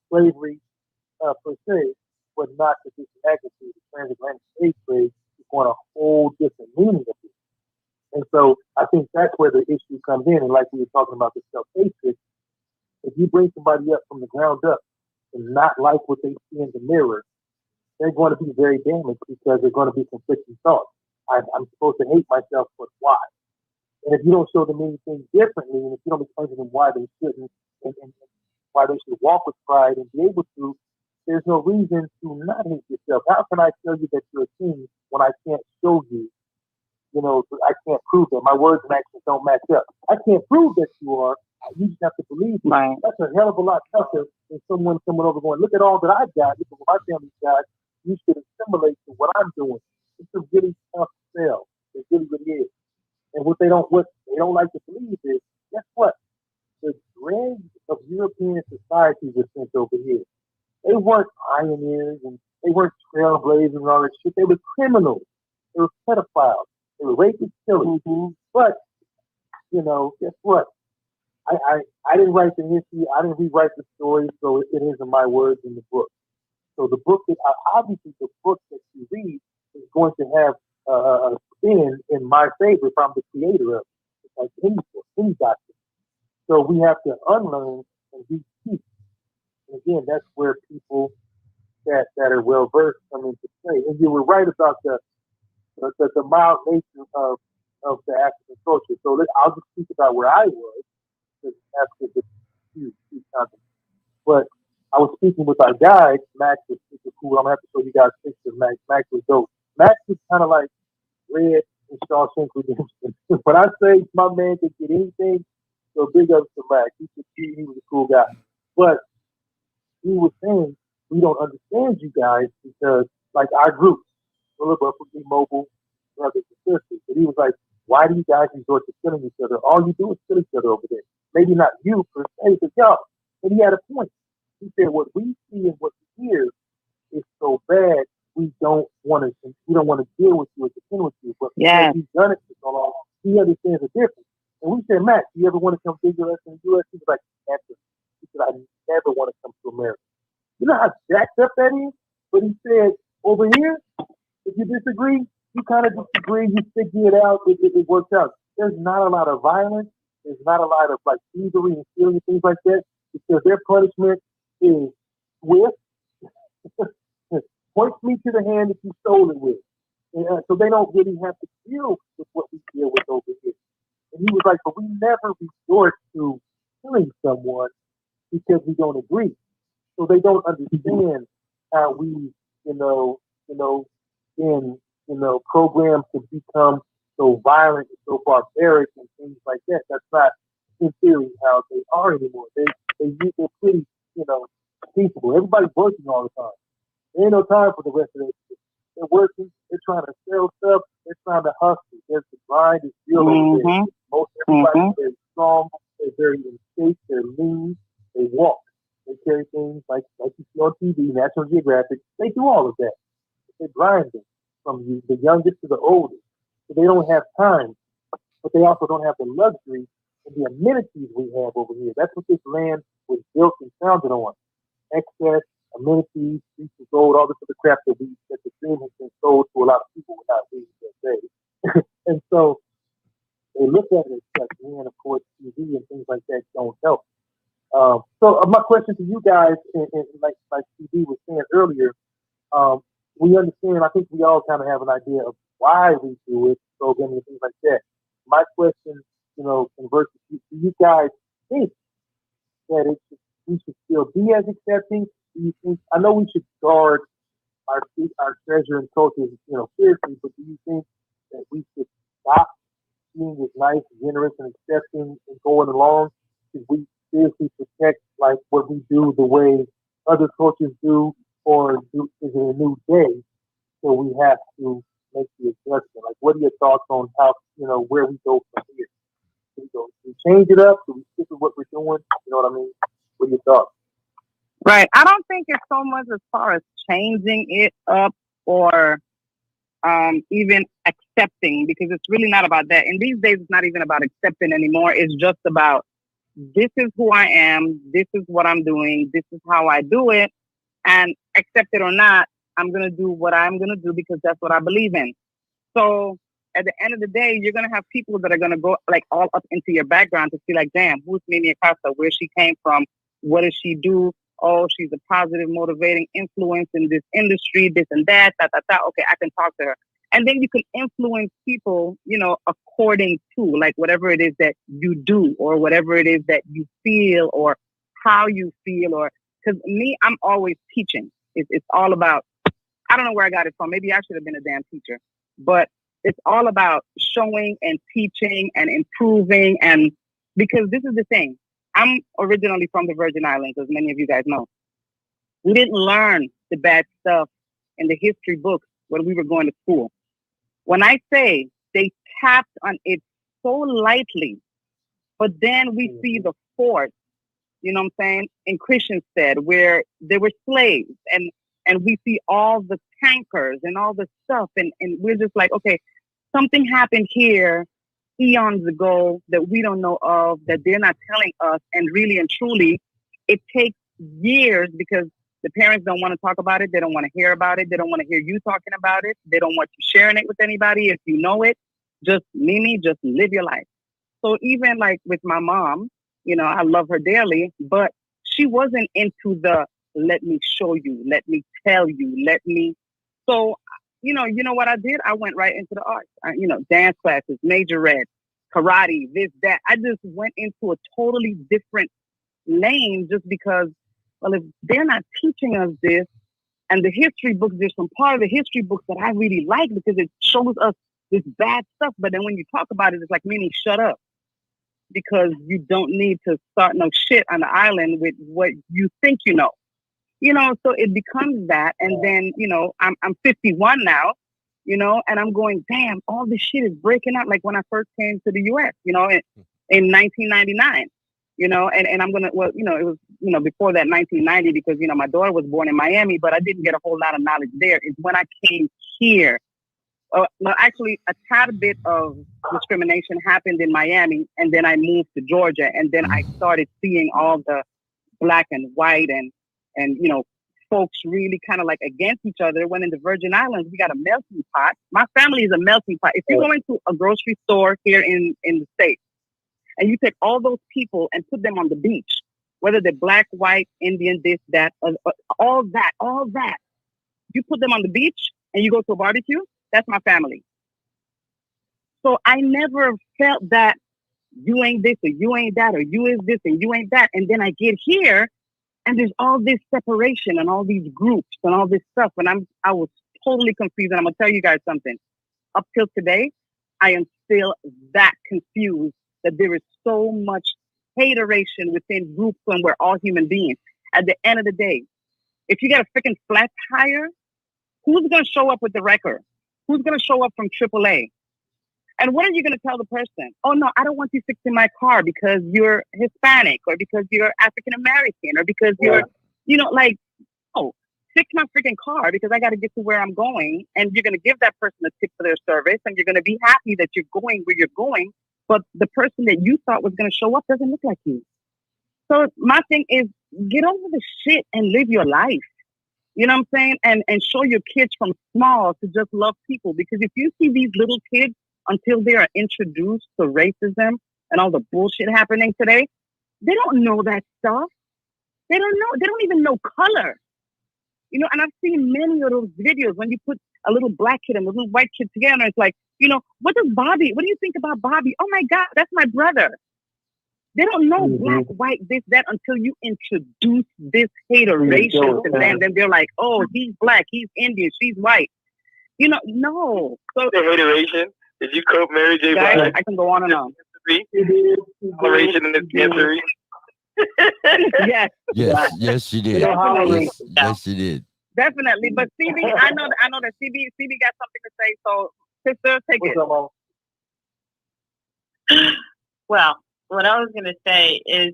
D: slavery per se, but not to this magnitude. The transatlantic slave trade is on a whole different meaning of it. And so I think that's where the issue comes in. And like we were talking about the self-hatred, if you bring somebody up from the ground up and not like what they see in the mirror, they're going to be very damaged because they're going to be conflicting thoughts. I'm supposed to hate myself, but why? And if you don't show them anything differently, and if you don't explain to them why they shouldn't, and why they should walk with pride and be able to, there's no reason to not hate yourself. How can I tell you that you're a king when I can't show you? You know, I can't prove that. My words and actions don't match up. I can't prove that you are. You just have to believe it.
F: Right.
D: That's a hell of a lot tougher than someone coming over going, look at all that I got. Look at what my family's got. You should assimilate to what I'm doing. It's a really tough sell. It really, really is. And what they don't like to believe is, guess what? The dregs of European society were sent over here. They weren't pioneers and they weren't trailblazers and all that shit. They were criminals. They were pedophiles. They were rapists, killers. Mm-hmm. But, you know, guess what? I didn't write the history. I didn't rewrite the story, so it isn't my words in the book. So the book that obviously the book that you read is going to have a spin in my favor if I'm the creator of it. It's like any book, any document. So we have to unlearn and reteach. And again, that's where people that are well versed come into play. And you were right about the mild nature of the African culture. So I'll just speak about where I was. Africa is huge continent. But I was speaking with our guide, Max was super cool. I'm gonna have to show you guys pictures of Max. Max was dope. Max was kind of like Red in Shawshank Redemption. When I say my man could get anything, so big ups to Max. He was a cool guy. But he was saying, we don't understand you guys because, like, our group, Philip Upperly Mobile, brothers and sisters. But he was like, why do you guys resort to killing each other? All you do is kill each other over there. Maybe not you per se, but y'all. And he had a point. He said, what we see and what we hear is so bad, we don't want to deal with you or contend with you. But because he's done it for so long, he understands the difference. And we said, Matt, do you ever want to come visit us in the U.S.? He was like, answer. He said, I never want to come to America. You know how jacked up that is? But he said, over here, if you disagree, you kind of disagree, you figure it out, it works out. There's not a lot of violence. There's not a lot of like thievery and stealing and things like that because their punishment is swift. Point me to the hand that you stole it with. And, so they don't really have to deal with what we deal with over here. And he was like, but we never resort to killing someone because we don't agree. So they don't understand how we, programmed to become so violent and so barbaric and things like that. That's not in theory how they are anymore. They're pretty, peaceable. Everybody's working all the time. There ain't no time for the rest of it. They're working. They're trying to sell stuff. They're trying to hustle. There's the grind is real over there. Most everybody's very strong. They're very in shape. They're lean. They walk. They carry things like you see on TV, National Geographic. They do all of that. They're grinding from the youngest to the oldest. So they don't have time, but they also don't have the luxury and the amenities we have over here. That's what this land was built and founded on. Excess, amenities, streets of gold, all this other crap that the dream has been sold to a lot of people without being say. And so they look at it as such, and of course TV and things like that don't help. So my question to you guys, and like TV was saying earlier, we understand, I think we all kind of have an idea of why we do it, programming and things like that. My question, converts to you guys think that we should still be as accepting? Do you think, I know we should guard our treasure and culture, seriously, but do you think that we should stop being as nice, generous, and accepting and going along? Should we seriously protect like what we do the way other cultures do, or is it a new day? So we have to make the adjustment. Like, what are your thoughts on how, where we go from here? Do we change it up? Do we stick with what we're doing? You know what I mean? What are your thoughts?
F: Right. I don't think it's so much as far as changing it up or even accepting, because it's really not about that. And these days, it's not even about accepting anymore. It's just about, this is who I am. This is what I'm doing. This is how I do it. And accept it or not, I'm going to do what I'm going to do because that's what I believe in. So at the end of the day, you're going to have people that are going to go like all up into your background to see like, damn, who's Mimi Acosta? Where she came from? What does she do? Oh, she's a positive, motivating influence in this industry, this and that, Okay, I can talk to her. And then you can influence people, according to like whatever it is that you do or whatever it is that you feel or how you feel. Or because me, I'm always teaching. It's all about, I don't know where I got it from. Maybe I should have been a damn teacher, but it's all about showing and teaching and improving. And because this is the thing, I'm originally from the Virgin Islands, as many of you guys know. We didn't learn the bad stuff in the history books when we were going to school. When I say they tapped on it so lightly, but then we see the force, you know what I'm saying, in Christianstead, where there were slaves, and we see all the tankers and all the stuff, and we're just like, okay, something happened here eons ago that we don't know of, that they're not telling us, and really and truly, it takes years because the parents don't want to talk about it. They don't want to hear about it. They don't want to hear you talking about it. They don't want you sharing it with anybody. If you know it, just Mimi, just live your life. So even like with my mom, I love her dearly, but she wasn't into the let me show you, let me tell you, let me. So, you know what I did? I went right into the arts, dance classes, major red, karate, this, that. I just went into a totally different lane just because, well, if they're not teaching us this, and the history books, there's some part of the history books that I really like because it shows us this bad stuff. But then when you talk about it, it's like, Mimi, shut up. Because you don't need to start no shit on the island with what you think you know. So it becomes that. And then, I'm 51 now, and I'm going, damn, all this shit is breaking out. Like when I first came to the US, in 1999. And I'm going to, well, it was, before that 1990 because, my daughter was born in Miami, but I didn't get a whole lot of knowledge there. It's when I came here. Well, actually, a tad bit of discrimination happened in Miami, and then I moved to Georgia, and then I started seeing all the black and white and folks really kind of like against each other. When in the Virgin Islands, we got a melting pot. My family is a melting pot. If you go into a grocery store here in the States, and you take all those people and put them on the beach, whether they're black, white, Indian, this, that, all that, you put them on the beach and you go to a barbecue, that's my family. So I never felt that you ain't this or you ain't that or you is this and you ain't that. And then I get here and there's all this separation and all these groups and all this stuff. And I was totally confused. And I'm going to tell you guys something. Up till today, I am still that confused that there is so much hateration within groups when we're all human beings. At the end of the day, if you get a freaking flat tire, who's going to show up with the record? Who's going to show up from AAA? And what are you going to tell the person? Oh, no, I don't want you fixing my car because you're Hispanic or because you're African-American or because you're, oh, fix my freaking car because I got to get to where I'm going. And you're going to give that person a tip for their service and you're going to be happy that you're going where you're going. But the person that you thought was going to show up doesn't look like you. So my thing is get over the shit and live your life. You know what I'm saying? And show your kids from small to just love people. Because if you see these little kids until they are introduced to racism and all the bullshit happening today, they don't know that stuff. They don't know. They don't even know color. And I've seen many of those videos when you put a little black kid and a little white kid together. It's like, what do you think about Bobby? Oh my God, that's my brother. They don't know black, white, this, that until you introduce this hateration to them. Then they're like, oh, he's black, he's Indian, she's white. No. So
G: the hateration. Did you quote Mary J.
F: Blige? I can go on and on.
G: Hateration in this country.
E: Yes, she did. Yes, she did.
F: Definitely. But CB, I know that CB got something to say. So, sister, take it.
C: Well, what I was going to say is,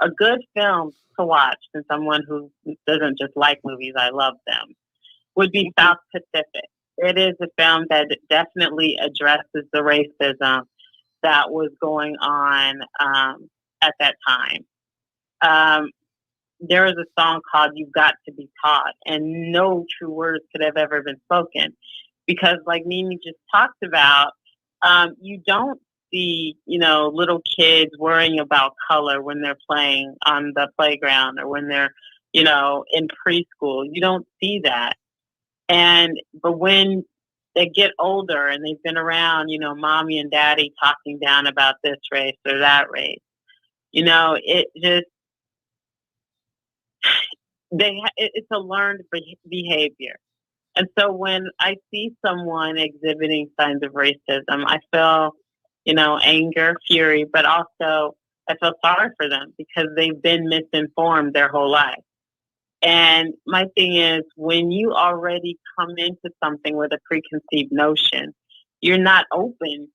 C: a good film to watch, and someone who doesn't just like movies, I love them, would be South Pacific. It is a film that definitely addresses the racism that was going on at that time. There is a song called "You've Got to Be Taught," and no true words could have ever been spoken. Because like Mimi just talked about, you don't see, little kids worrying about color when they're playing on the playground or when they're, in preschool. You don't see that. But when they get older and they've been around, mommy and daddy talking down about this race or that race. It just, it's a learned behavior. And so when I see someone exhibiting signs of racism, I feel, anger, fury, but also I feel sorry for them because they've been misinformed their whole life. And my thing is, when you already come into something with a preconceived notion, you're not open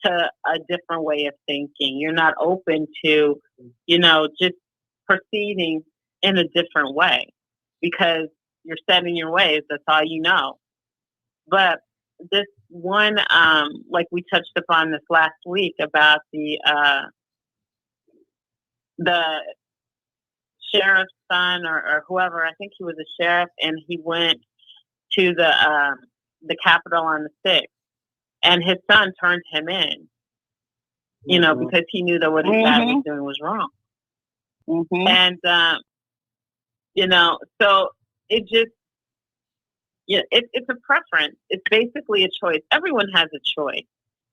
C: to a different way of thinking. You're not open to, just proceeding in a different way because you're set in your ways. That's all you know. But this one, like we touched upon this last week about the sheriff's son or whoever, I think he was a sheriff, and he went to the Capitol on the 6th, and his son turned him in, because he knew that what his dad was doing was wrong. And, so it just, it's a preference. It's basically a choice. Everyone has a choice.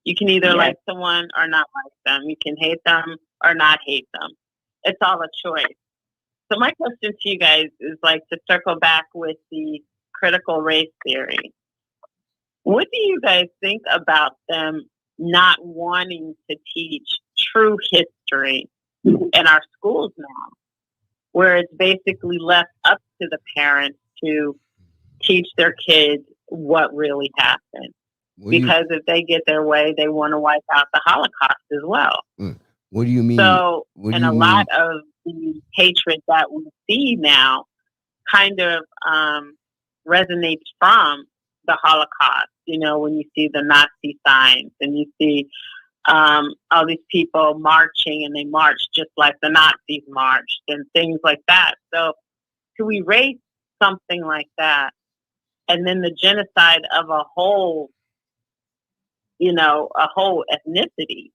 C: You can either like someone or not like them. You can hate them or not hate them. It's all a choice. So my question to you guys is to circle back with the critical race theory. What do you guys think about them not wanting to teach true history in our schools now, where it's basically left up to the parents to teach their kids what really happened? Because if they get their way, they want to wipe out the Holocaust as well.
E: What do you mean?
C: So, lot of the hatred that we see now kind of resonates from the Holocaust. When you see the Nazi signs and you see all these people marching, and they march just like the Nazis marched and things like that. So to erase something like that, and then the genocide of a whole ethnicity,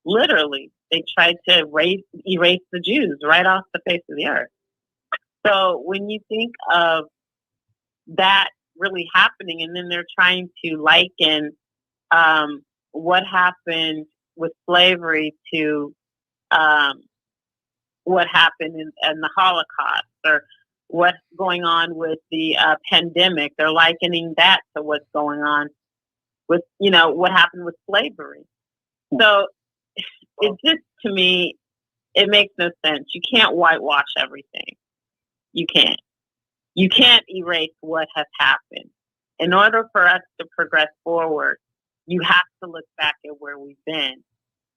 C: literally, they tried to erase the Jews right off the face of the earth. So when you think of that really happening, and then they're trying to liken what happened with slavery to what happened in the Holocaust, or what's going on with the pandemic, they're likening that to what's going on with, what happened with slavery. So it just, to me, it makes no sense. You can't whitewash everything. You can't. You can't erase what has happened. In order for us to progress forward, you have to look back at where we've been,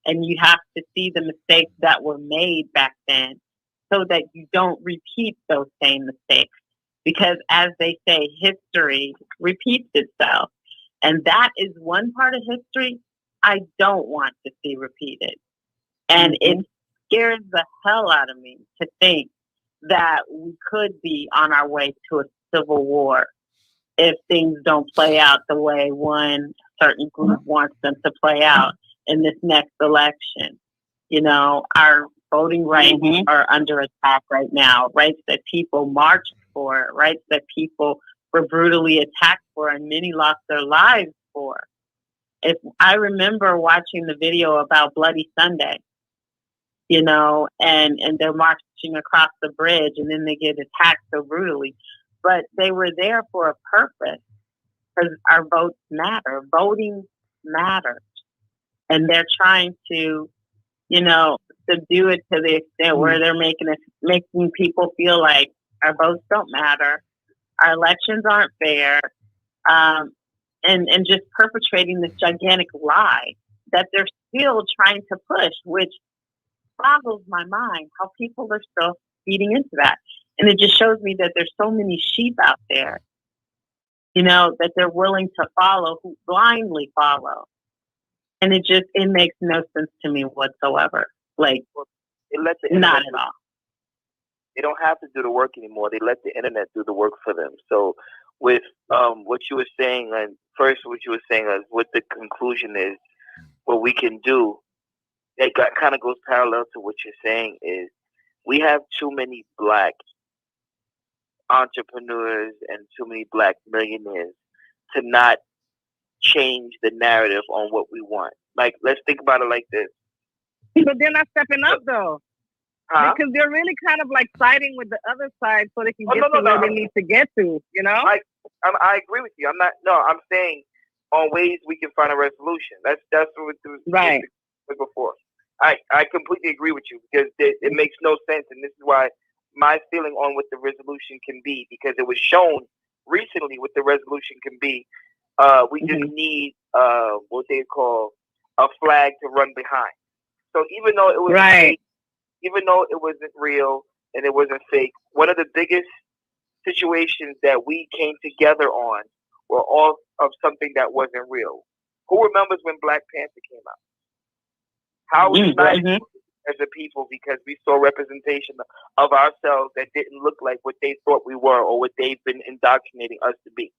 C: and you have to see the mistakes that were made back then so that you don't repeat those same mistakes. Because as they say, history repeats itself. And that is one part of history I don't want to see repeated. And it scares the hell out of me to think that we could be on our way to a civil war if things don't play out the way one certain group wants them to play out in this next election. Our voting rights are under attack right now, rights that people marched for, rights that people were brutally attacked for, and many lost their lives for. If I remember watching the video about Bloody Sunday, and they're marching across the bridge, and then they get attacked so brutally. But they were there for a purpose, because our votes matter. Voting matters. And they're trying to, subdue it to the extent where they're making people feel like our votes don't matter, our elections aren't fair, and just perpetrating this gigantic lie that they're still trying to push, which boggles my mind how people are still feeding into that. And it just shows me that there's so many sheep out there, that they're willing to follow, who blindly follow. And it makes no sense to me whatsoever. Not at all.
L: They don't have to do the work anymore. They let the internet do the work for them. So with what you were saying, and first what you were saying is what the conclusion is, what we can do, it kind of goes parallel to what you're saying is we have too many black entrepreneurs and too many black millionaires to not change the narrative on what we want. Like, let's think about it like this.
F: But they're not stepping up though. Because they're really kind of like siding with the other side so they can get to where they need to get to, you know?
L: I agree with you. I'm saying on ways we can find a resolution. That's what
F: right
L: before. I completely agree with you because it makes no sense, and this is why my feeling on what the resolution can be, because it was shown recently what the resolution can be. We just need what they call a flag to run behind. So even though it was fake, even though it wasn't real and it wasn't fake, one of the biggest situations that we came together on were all of something that wasn't real. Who remembers when Black Panther came out? How we united as a people because we saw representation of ourselves that didn't look like what they thought we were or what they've been indoctrinating us to be.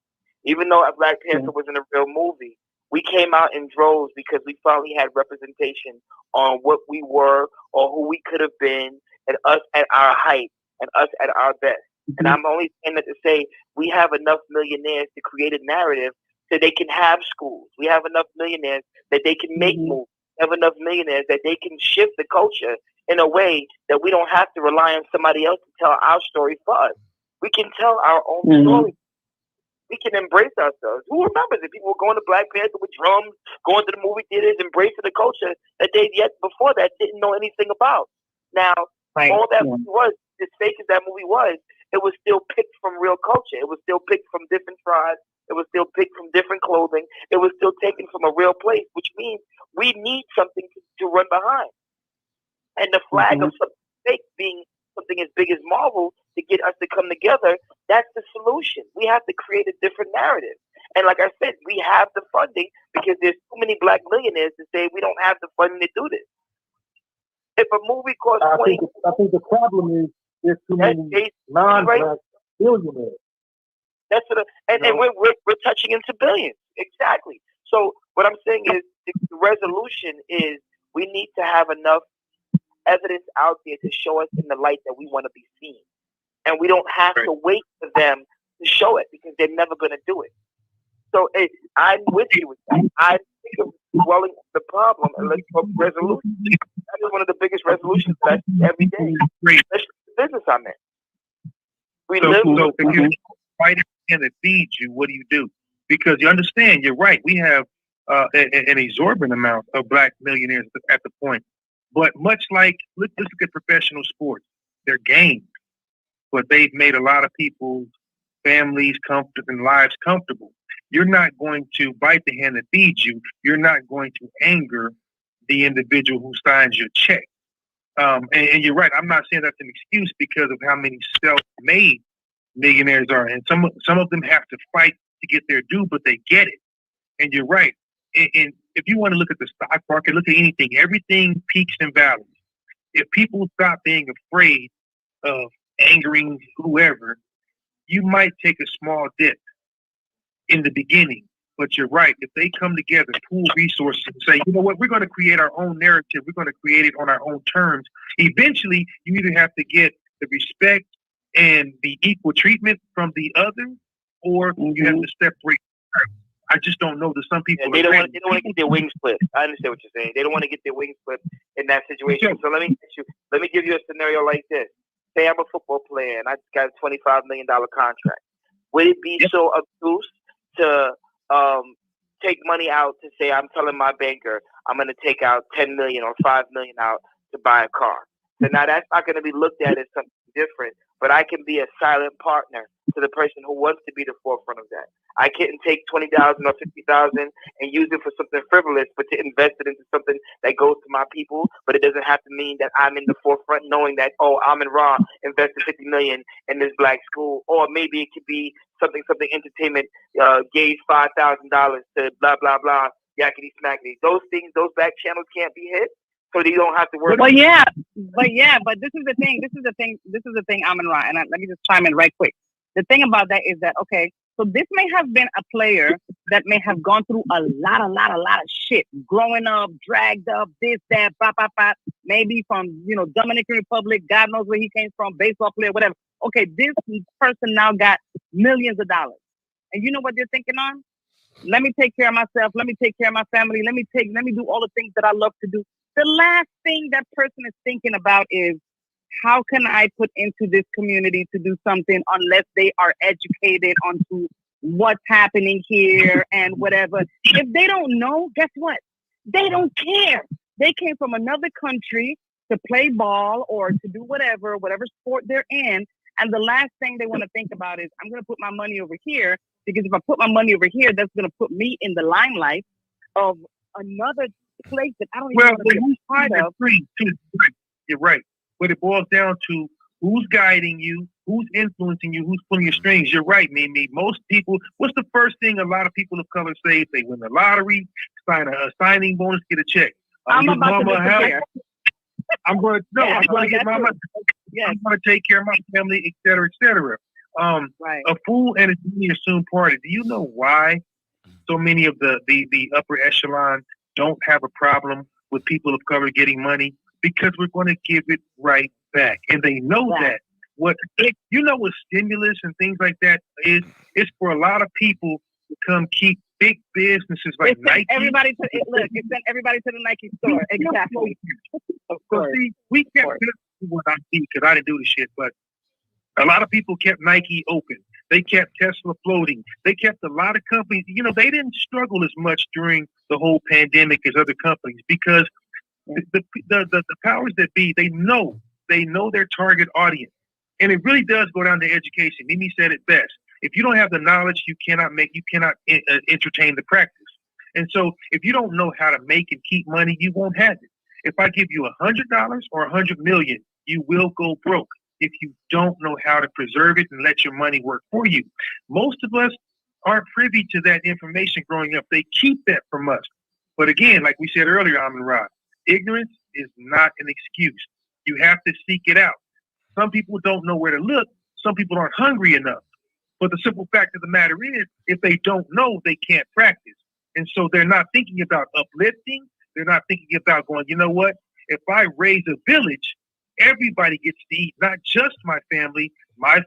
L: Even though Black Panther wasn't a real movie, we came out in droves because we finally had representation on what we were or who we could have been, and us at our height and us at our best. And I'm only saying that to say we have enough millionaires to create a narrative so they can have schools. We have enough millionaires that they can make movies. We have enough millionaires that they can shift the culture in a way that we don't have to rely on somebody else to tell our story for us. We can tell our own story. We can embrace ourselves. Who remembers it? People were going to Black Panther with drums, going to the movie theaters, embracing the culture that they yet before that didn't know anything about. Now, all that was, as fake as that movie was, it was still picked from real culture. It was still picked from different tribes. It was still picked from different clothing. It was still taken from a real place, which means we need something to run behind. And the flag of something fake being something as big as Marvel to get us to come together, that's the solution. We have to create a different narrative. And like I said, we have the funding because there's too many Black millionaires to say we don't have the funding to do this. If a movie costs
D: I think the problem is there's too many non-Black billionaires.
L: That's what, and we're touching into billions. Exactly. So what I'm saying is the resolution is we need to have enough evidence out there to show us in the light that we want to be seen. And we don't have to wait for them to show it because they're never going to do it. So I'm with you with that. I think of dwelling on the problem and let's talk resolution. That is one of the biggest resolutions that I see every day, especially the business I'm in.
M: So if you fight and that feeds you, what do? Because you understand, you're right. We have an exorbitant amount of Black millionaires at the point. But much like, let's look at professional sports. They're games, but they've made a lot of people's families comfortable and lives comfortable. You're not going to bite the hand that feeds you. You're not going to anger the individual who signs your check. And you're right. I'm not saying that's an excuse because of how many self-made millionaires are. And some of them have to fight to get their due, but they get it. And you're right. And if you want to look at the stock market, look at anything, everything peaks and valleys. If people stop being afraid of angering whoever, you might take a small dip in the beginning. But you're right. If they come together, pool resources, and say, you know what, we're going to create our own narrative. We're going to create it on our own terms. Eventually, you either have to get the respect and the equal treatment from the other, or you have to separate. I just don't know that some people
L: they don't want to get their wings clipped. I understand what you're saying. They don't want to get their wings clipped in that situation. So let me give you a scenario like this. Say I'm a football player and I just got a $25 million contract. Would it be so obtuse to take money out to say I'm telling my banker I'm going to take out $10 million or $5 million out to buy a car? So now that's not going to be looked at as something different, but I can be a silent partner to the person who wants to be the forefront of that. I couldn't take $20,000 or $50,000 and use it for something frivolous, but to invest it into something that goes to my people. But it doesn't have to mean that I'm in the forefront, knowing that Amin Ra invested $50 million in this Black school, or maybe it could be something entertainment gave $5,000 to blah blah blah yakety smackety. Those things, those back channels can't be hit. So you don't have to worry.
F: But this is the thing, Amin Ra, and let me just chime in right quick. The thing about that is that, okay, so this may have been a player that may have gone through a lot of shit, growing up, dragged up, this, that, maybe from, Dominican Republic, God knows where he came from, baseball player, whatever. Okay, this person now got millions of dollars. And you know what they're thinking on? Let me take care of myself. Let me take care of my family. Let me do all the things that I love to do. The last thing that person is thinking about is, how can I put into this community to do something, unless they are educated onto what's happening here and whatever. If they don't know, guess what? They don't care. They came from another country to play ball or to do whatever sport they're in. And the last thing they want to think about is, I'm going to put my money over here, because if I put my money over here, that's going to put me in the limelight of another place that I don't even want to be a part of.
M: You're right. But it boils down to who's guiding you, who's influencing you, who's pulling your strings. You're right, Mimi. Most people, what's the first thing a lot of people of color say if they win the lottery, sign a signing bonus, get a check?
F: I'm about to disappear.
M: I'm going to get my money.
F: Yes.
M: I'm going to take care of my family, et cetera, et cetera.
F: Right.
M: A fool and a genius soon parted. Do you know why so many of the upper echelon don't have a problem with people of color getting money? Because we're going to give it right back. And they know that. What stimulus and things like that is? It's for a lot of people to come keep big businesses like Nike.
F: It sent everybody to the Nike store. Exactly. Of course.
M: So see, we kept what I see, because I didn't do the shit, but a lot of people kept Nike open. They kept Tesla floating. They kept a lot of companies. They didn't struggle as much during the whole pandemic as other companies, because the powers that be, they know their target audience. And it really does go down to education. Mimi said it best. If you don't have the knowledge, you cannot entertain the practice. And so if you don't know how to make and keep money, you won't have it. If I give you $100 or $100 million, you will go broke if you don't know how to preserve it and let your money work for you. Most of us aren't privy to that information growing up. They keep that from us. But again, like we said earlier, Amin-Ra, ignorance is not an excuse. You have to seek it out. Some people don't know where to look. Some people aren't hungry enough. But the simple fact of the matter is, if they don't know, they can't practice. And so they're not thinking about uplifting. They're not thinking about going, you know what? If I raise a village, everybody gets to eat, not just my family, my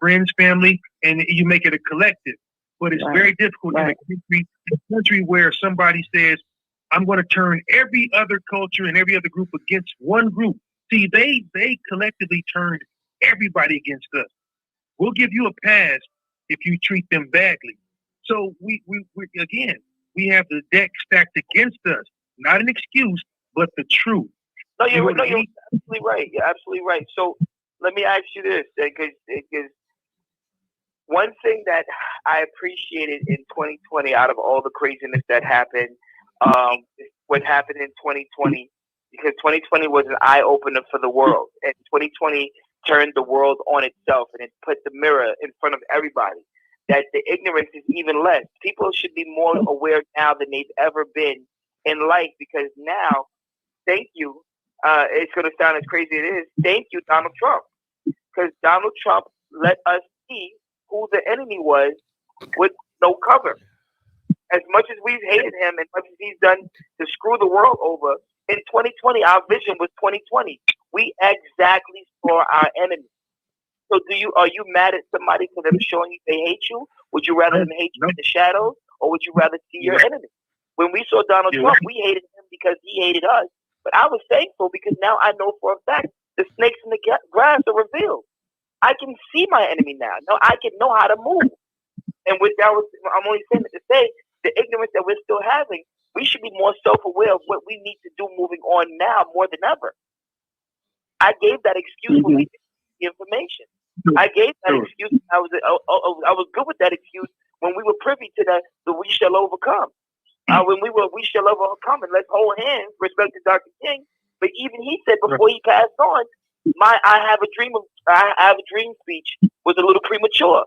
M: friend's family, and you make it a collective. But it's very difficult in a country where somebody says, I'm going to turn every other culture and every other group against one group. See, they collectively turned everybody against us. We'll give you a pass if you treat them badly. So we have the deck stacked against us. Not an excuse, but the truth.
L: You're absolutely right. You're absolutely right. So let me ask you this, because one thing that I appreciated in 2020, out of all the craziness that happened, what happened in 2020, because 2020 was an eye opener for the world, and 2020 turned the world on itself, and it put the mirror in front of everybody that the ignorance is even less. People should be more aware now than they've ever been in life, because now, thank you, it's going to sound as crazy as it is, thank you, Donald Trump, because Donald Trump let us see who the enemy was with no cover. As much as we've hated him, as much as he's done to screw the world over, in 2020, our vision was 2020. We exactly saw our enemy. So are you mad at somebody for them showing you they hate you? Would you rather them hate you in the shadows, or would you rather see your enemy? When we saw Donald Trump, we hated him because he hated us. But I was thankful, because now I know for a fact the snakes in the grass are revealed. I can see my enemy now. Now I can know how to move. And with that, I'm only saying it to say, the ignorance that we're still having, we should be more self-aware of what we need to do moving on now more than ever. I gave that excuse when we did the information. I gave that excuse. I was good with that excuse when we were privy to the we shall overcome. When we shall overcome, and let's hold hands, respect to Dr. King. But even he said before he passed on, I have a dream speech was a little premature.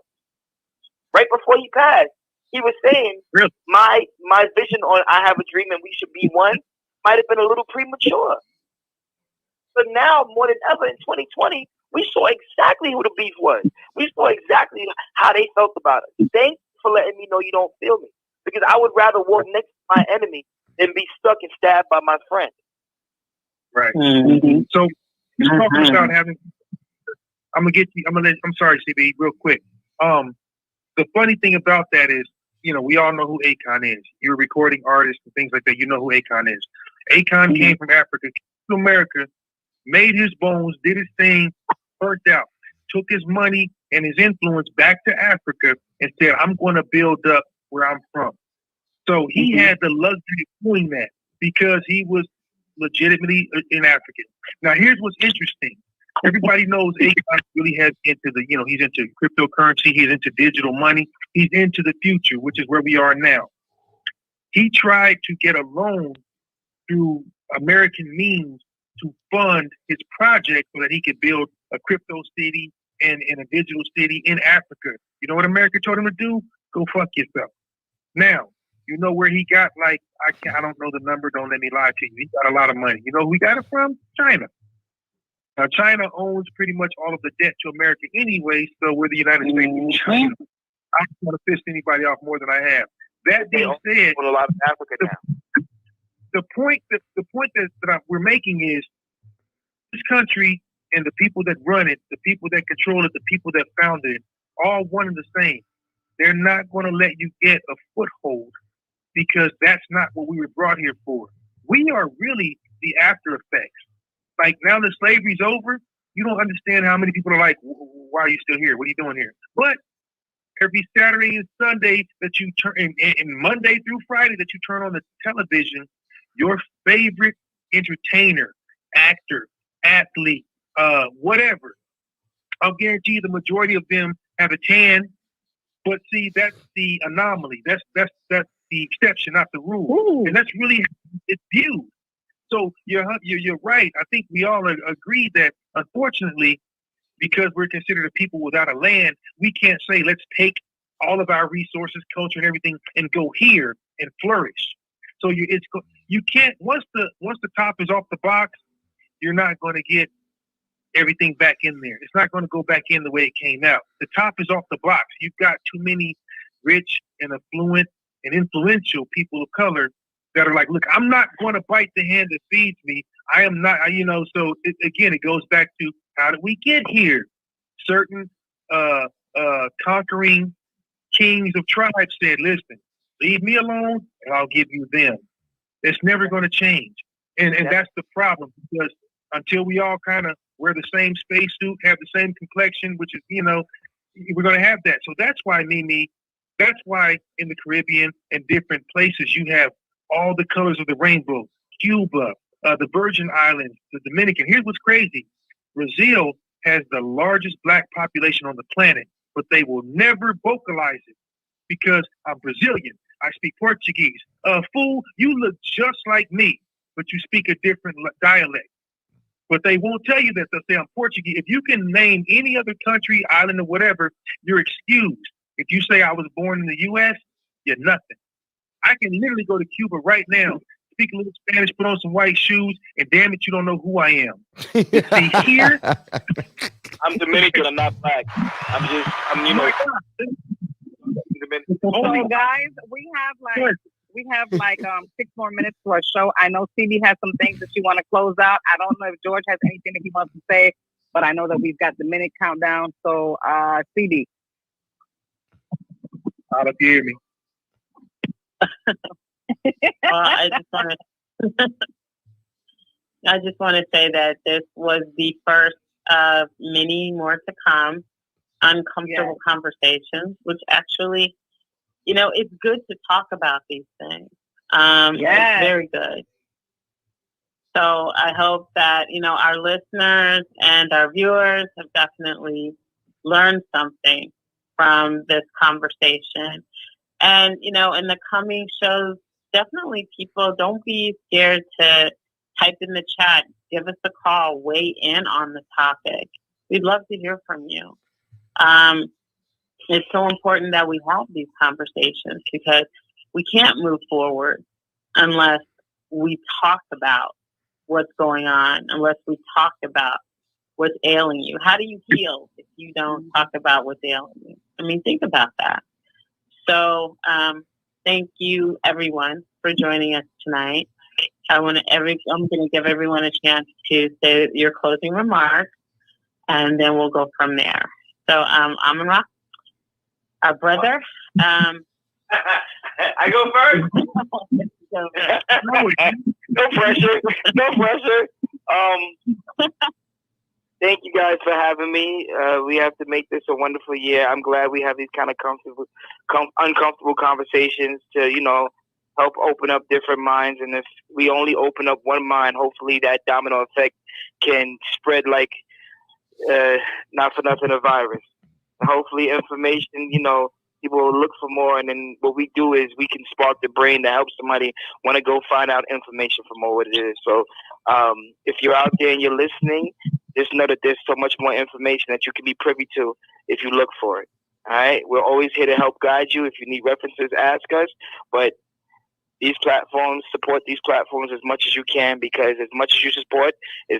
L: Right before he passed, he was saying my vision on I have a dream and we should be one might have been a little premature. But now, more than ever in 2020, we saw exactly who the beef was. We saw exactly how they felt about it. Thanks for letting me know you don't feel me. Because I would rather walk next to my enemy than be stuck and stabbed by my friend.
M: Right. Mm-hmm. So let's talk about having. I'm sorry, CB, real quick. The funny thing about that is we all know who Akon is. You're a recording artist and things like that. You know who Akon is. Akon came from Africa, came to America, made his bones, did his thing, burnt out, took his money and his influence back to Africa and said, I'm going to build up where I'm from. So he had the luxury of doing that because he was legitimately an African. Now, here's what's interesting. Everybody knows Akon really has into he's into cryptocurrency. He's into digital money. He's into the future, which is where we are now. He tried to get a loan through American means to fund his project so that he could build a crypto city and a digital city in Africa. You know what America told him to do? Go fuck yourself. Now, you know where he got, I don't know the number. Don't let me lie to you. He got a lot of money. You know who he got it from? China. Now, China owns pretty much all of the debt to America anyway, so we're the United States and China. I don't want to piss anybody off more than I have. That being said,
L: a lot of Africa now.
M: The point that we're making is this country and the people that run it, the people that control it, the people that founded it, all one and the same. They're not going to let you get a foothold because that's not what we were brought here for. We are really the after effects. Like, now that slavery's over, you don't understand how many people are like, why are you still here? What are you doing here? But every Saturday and Sunday that you turn, and Monday through Friday that you turn on the television, your favorite entertainer, actor, athlete, whatever, I'll guarantee you the majority of them have a tan. But see, that's the anomaly. That's the exception, not the rule. Ooh. And that's really how it's viewed. So you're right. I think we all agree that, unfortunately, because we're considered a people without a land, we can't say, let's take all of our resources, culture, and everything and go here and flourish. So you can't, once the top is off the box, you're not going to get everything back in there. It's not going to go back in the way it came out. The top is off the box. You've got too many rich and affluent and influential people of color that are like, look, I'm not going to bite the hand that feeds me. I am not, so again, it goes back to how did we get here? Certain conquering kings of tribes said, listen, leave me alone and I'll give you them. It's never going to change. And that's the problem, because until we all kind of wear the same spacesuit, have the same complexion, which is, we're going to have that. So that's why, Mimi, that's why in the Caribbean and different places you have all the colors of the rainbow. Cuba, the Virgin Islands, the Dominican. Here's what's crazy. Brazil has the largest black population on the planet, but they will never vocalize it because I'm Brazilian. I speak Portuguese. Fool, you look just like me, but you speak a different dialect. But they won't tell you that. They'll say I'm Portuguese. If you can name any other country, island, or whatever, you're excused. If you say I was born in the U.S., you're nothing. I can literally go to Cuba right now, speak a little Spanish, put on some white shoes, and damn it, you don't know who I am. See, here,
L: I'm Dominican. I'm not black. I'm Dominican.
F: So guys, we have 6 more minutes to our show. I know CB has some things that you want to close out. I don't know if George has anything that he wants to say, but I know that we've got the minute countdown. So, CB.
M: How do you hear me?
C: I just want to say that this was the first of many more to come, uncomfortable conversations, which actually, it's good to talk about these things. It's very good. So I hope that, our listeners and our viewers have definitely learned something from this conversation. And, in the coming shows, definitely people, don't be scared to type in the chat, give us a call, weigh in on the topic. We'd love to hear from you. It's so important that we have these conversations because we can't move forward unless we talk about what's going on, unless we talk about what's ailing you. How do you heal if you don't talk about what's ailing you? I mean, think about that. So thank you, everyone, for joining us tonight. I'm going to give everyone a chance to say your closing remarks, and then we'll go from there. So, Amon-Ra, our brother,
G: I go first. No pressure. No pressure. Thank you guys for having me. We have to make this a wonderful year. I'm glad we have these kind of uncomfortable conversations to, help open up different minds. And if we only open up one mind, hopefully that domino effect can spread like not for nothing a virus. Hopefully information, people will look for more. And then what we do is we can spark the brain to help somebody want to go find out information for more what it is. So if you're out there and you're listening, just know that there's so much more information that you can be privy to if you look for it. All right? We're always here to help guide you. If you need references, ask us. But these platforms, support these platforms as much as you can, because as much as you support, we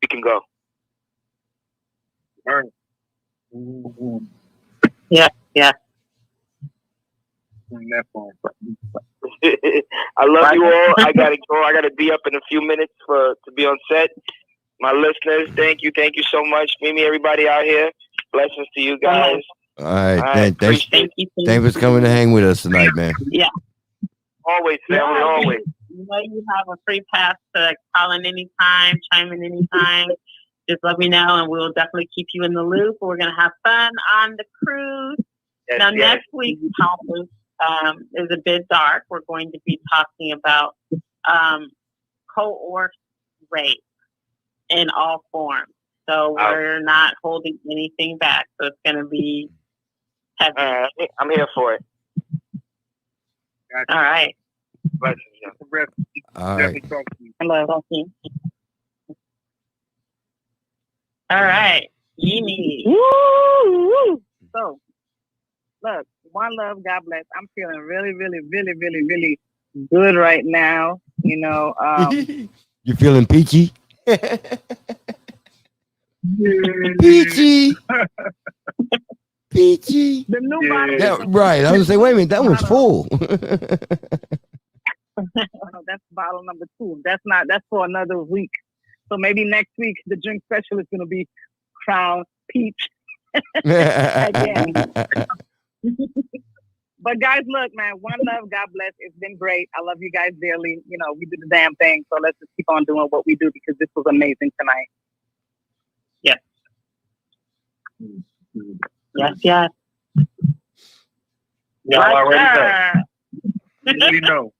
G: can go.
M: All right. Mm-hmm.
C: Yeah.
G: I love you all. I gotta go. I gotta be up in a few minutes to be on set. My listeners, thank you so much. Meet me, everybody out here. Blessings to you guys.
E: All right. Thanks for coming to hang with us tonight, man.
C: Yeah.
G: Always, family. Always.
C: You know you have a free pass to call in anytime, chime in anytime. Just let me know, and we'll definitely keep you in the loop. We're gonna have fun on the cruise.
G: Yes,
C: now, next week's topic is a bit dark. We're going to be talking about coerced rape in all forms. So we're not holding anything back. So it's going to be heavy.
G: I'm here for it.
C: All right.
E: All right.
C: Hello. All right. Yee.
F: Woo! So, look, one love, God bless. I'm feeling really, really, really, really, really good right now.
E: You feeling peachy? Peachy. Peachy.
F: The new bottle.
E: Yeah, right. I was gonna say, wait a minute, that one's full.
F: No, that's bottle number 2. That's for another week. So maybe next week the drink special is gonna be Crown Peach. Again. But guys, look, man, one love, God bless. It's been great. I love you guys dearly. We did the damn thing. So let's just keep on doing what we do, because this was amazing tonight.
C: Yes. Yes.
M: Y'all already know.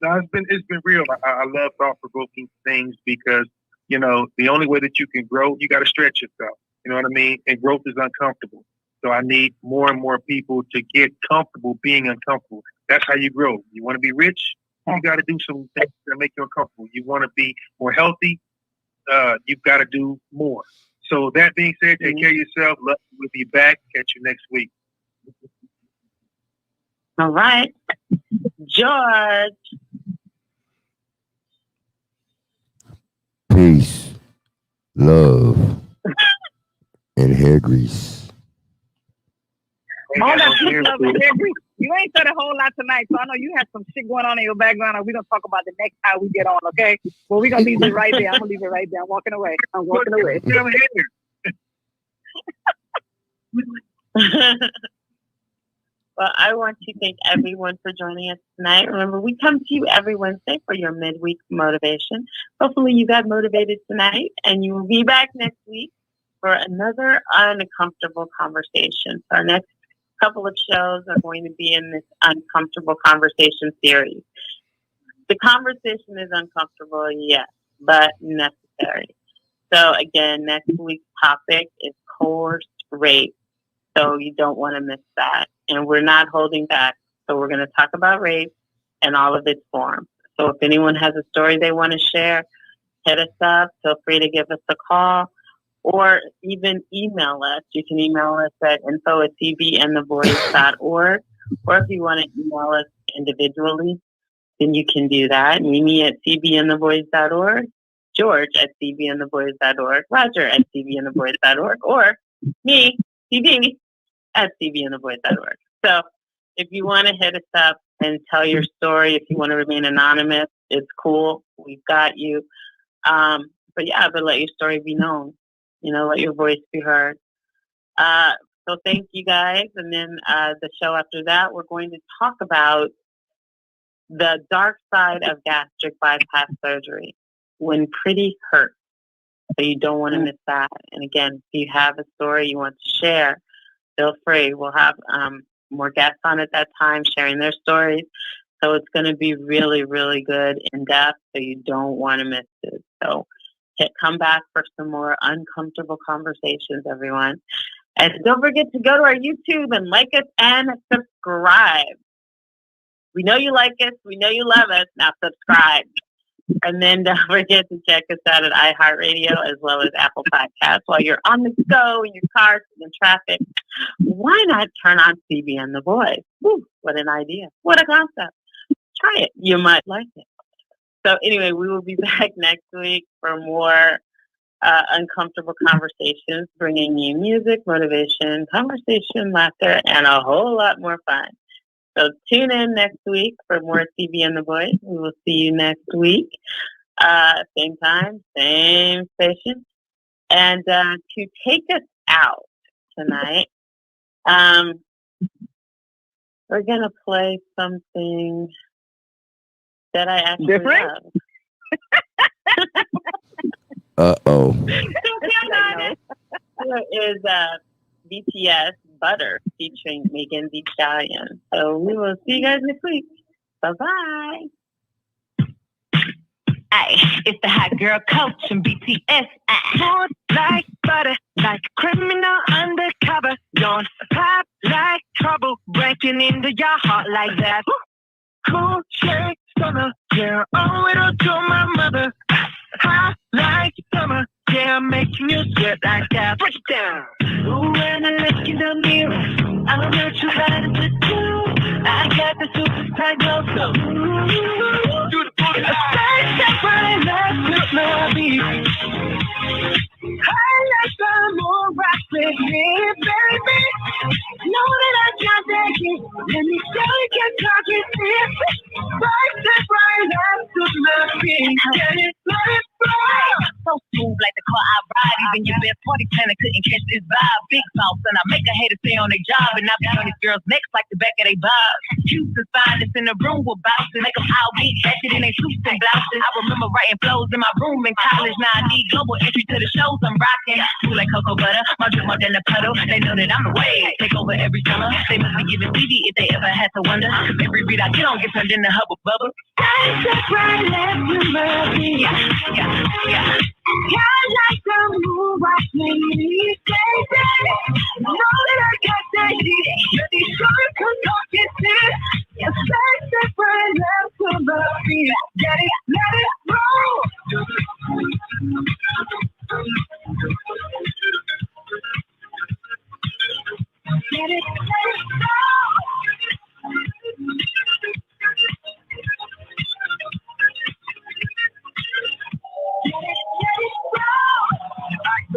M: No, it's been real. I love thought-provoking things because, the only way that you can grow, you got to stretch yourself. You know what I mean? And growth is uncomfortable. So I need more and more people to get comfortable being uncomfortable. That's how you grow. You want to be rich, you got to do some things that make you uncomfortable. You want to be more healthy, you've got to do more. So that being said, take care of yourself. We'll be back. Catch you next week.
C: All right. George.
E: Peace, love, and hair grease.
F: All that peace, love, and hair grease. You ain't said a whole lot tonight, so I know you have some shit going on in your background, and we're going to talk about the next time we get on, okay? Well, we're going to leave it right there. I'm going to leave it right there. I'm walking away.
C: Well, I want to thank everyone for joining us tonight. Remember, we come to you every Wednesday for your midweek motivation. Hopefully you got motivated tonight, and you will be back next week for another uncomfortable conversation. So our next couple of shows are going to be in this uncomfortable conversation series. The conversation is uncomfortable, yes, but necessary. So again, next week's topic is coerced rape. So you don't want to miss that. And we're not holding back. So we're going to talk about rape and all of its forms. So if anyone has a story they want to share, hit us up. Feel free to give us a call or even email us. You can email us at info@cbandtheboys.org. Or if you want to email us individually, then you can do that. Mimi at cbandtheboys.org, George at cbandtheboys.org, Roger at cbandtheboys.org, or me, CB, at cbandtheboys.org. So if you want to hit us up and tell your story, if you want to remain anonymous, it's cool. We've got you. But let your story be known. Let your voice be heard. So thank you guys. And then the show after that, we're going to talk about the dark side of gastric bypass surgery when pretty hurt. So you don't want to miss that. And again, if you have a story you want to share, feel free. We'll have more guests on at that time sharing their stories. So it's going to be really, really good in depth. So you don't want to miss it. So come back for some more uncomfortable conversations, everyone. And don't forget to go to our YouTube and like us and subscribe. We know you like us. We know you love us. Now subscribe. And then don't forget to check us out at iHeartRadio as well as Apple Podcasts. While you're on the go in your car, in traffic, why not turn on CB and the Boys? Woo, what an idea. What a concept. Try it. You might like it. So anyway, we will be back next week for more uncomfortable conversations, bringing you music, motivation, conversation, laughter, and a whole lot more fun. So tune in next week for more CB and the Boys. We will see you next week. Same time, same station. And to take us out tonight, we're going to play something that I actually love.
E: Uh-oh.
C: Here is BTS Butter featuring Megan Thee Stallion. So we will see you guys next week. Bye-bye.
J: Ay, it's the hot girl coach and BTS. Smooth like butter, like criminal undercover. Don't pop like trouble, breaking into your heart like that. Cool shade summer, yeah, owe it all to my mother. Hot like summer, yeah, I'm making you sweat like that. Break it down. Ooh, when I look in the mirror, I'm not too bad at the two. I got the super tight glow, so do the booty. Step right left with my beat. I like some more rock with me, baby. Know that I got that heat. Let me show you can talk it this. Right step right left with my beat. Get it, let it fly. So smooth like the car I ride. Even your best party planner couldn't catch this vibe. Big sauce and I make a hater stay on their job. And I be on these girls' necks like the back of their bob. Houston's finest in the room with bouncing. Make them all beat ratchet in their suits and blouses. I remember writing flows in my room in college. Now I need global entry to the shows I'm rocking. Cool like cocoa butter, my drip more than a puddle. They know that I'm the wave. Take over every summer. They must be giving CD if they ever had to wonder. Every beat I get on gets turned into hubble bubble. Step right left with my beat. Yeah. I like the move I me, baby. Know that I got that heat. Let me show you come talk it this. Yes, step right left with my feet. Get it, let it roll. Get it, let it go.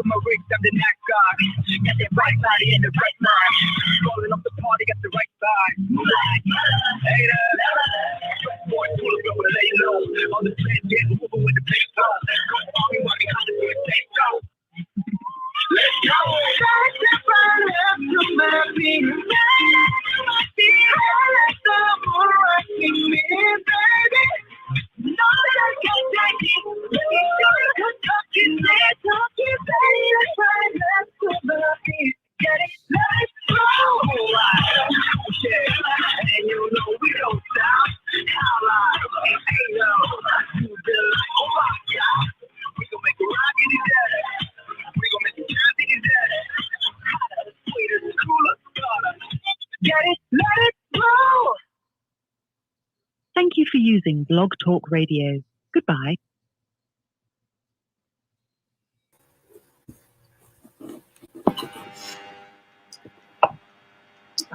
J: My wrist, I'm the night guard. Got that right body and the right mind. Rolling up the party, got the right side. Hey there. Boy, pull up with a lay low. On the same get moving with the bass on. Walking behind the good taste on. Let's go. Step right up to my feet. My feet. I like the more rocking me, baby. Know that I got that heat. Let me show you good talking, man. Talking, baby. That's right, let's go, baby. Get it, let it go. Yeah, and you know we don't stop. How long? Ain't no. You feel like, oh my God. We gon' make it rock in the day. We gon' make it jazz in the day. Hotter, sweeter, cooler, hotter. Get it, let it go.
A: Thank you for using Blog Talk Radio. Goodbye.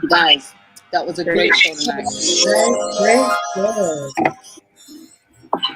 N: Guys, that was a great show tonight.
O: Great.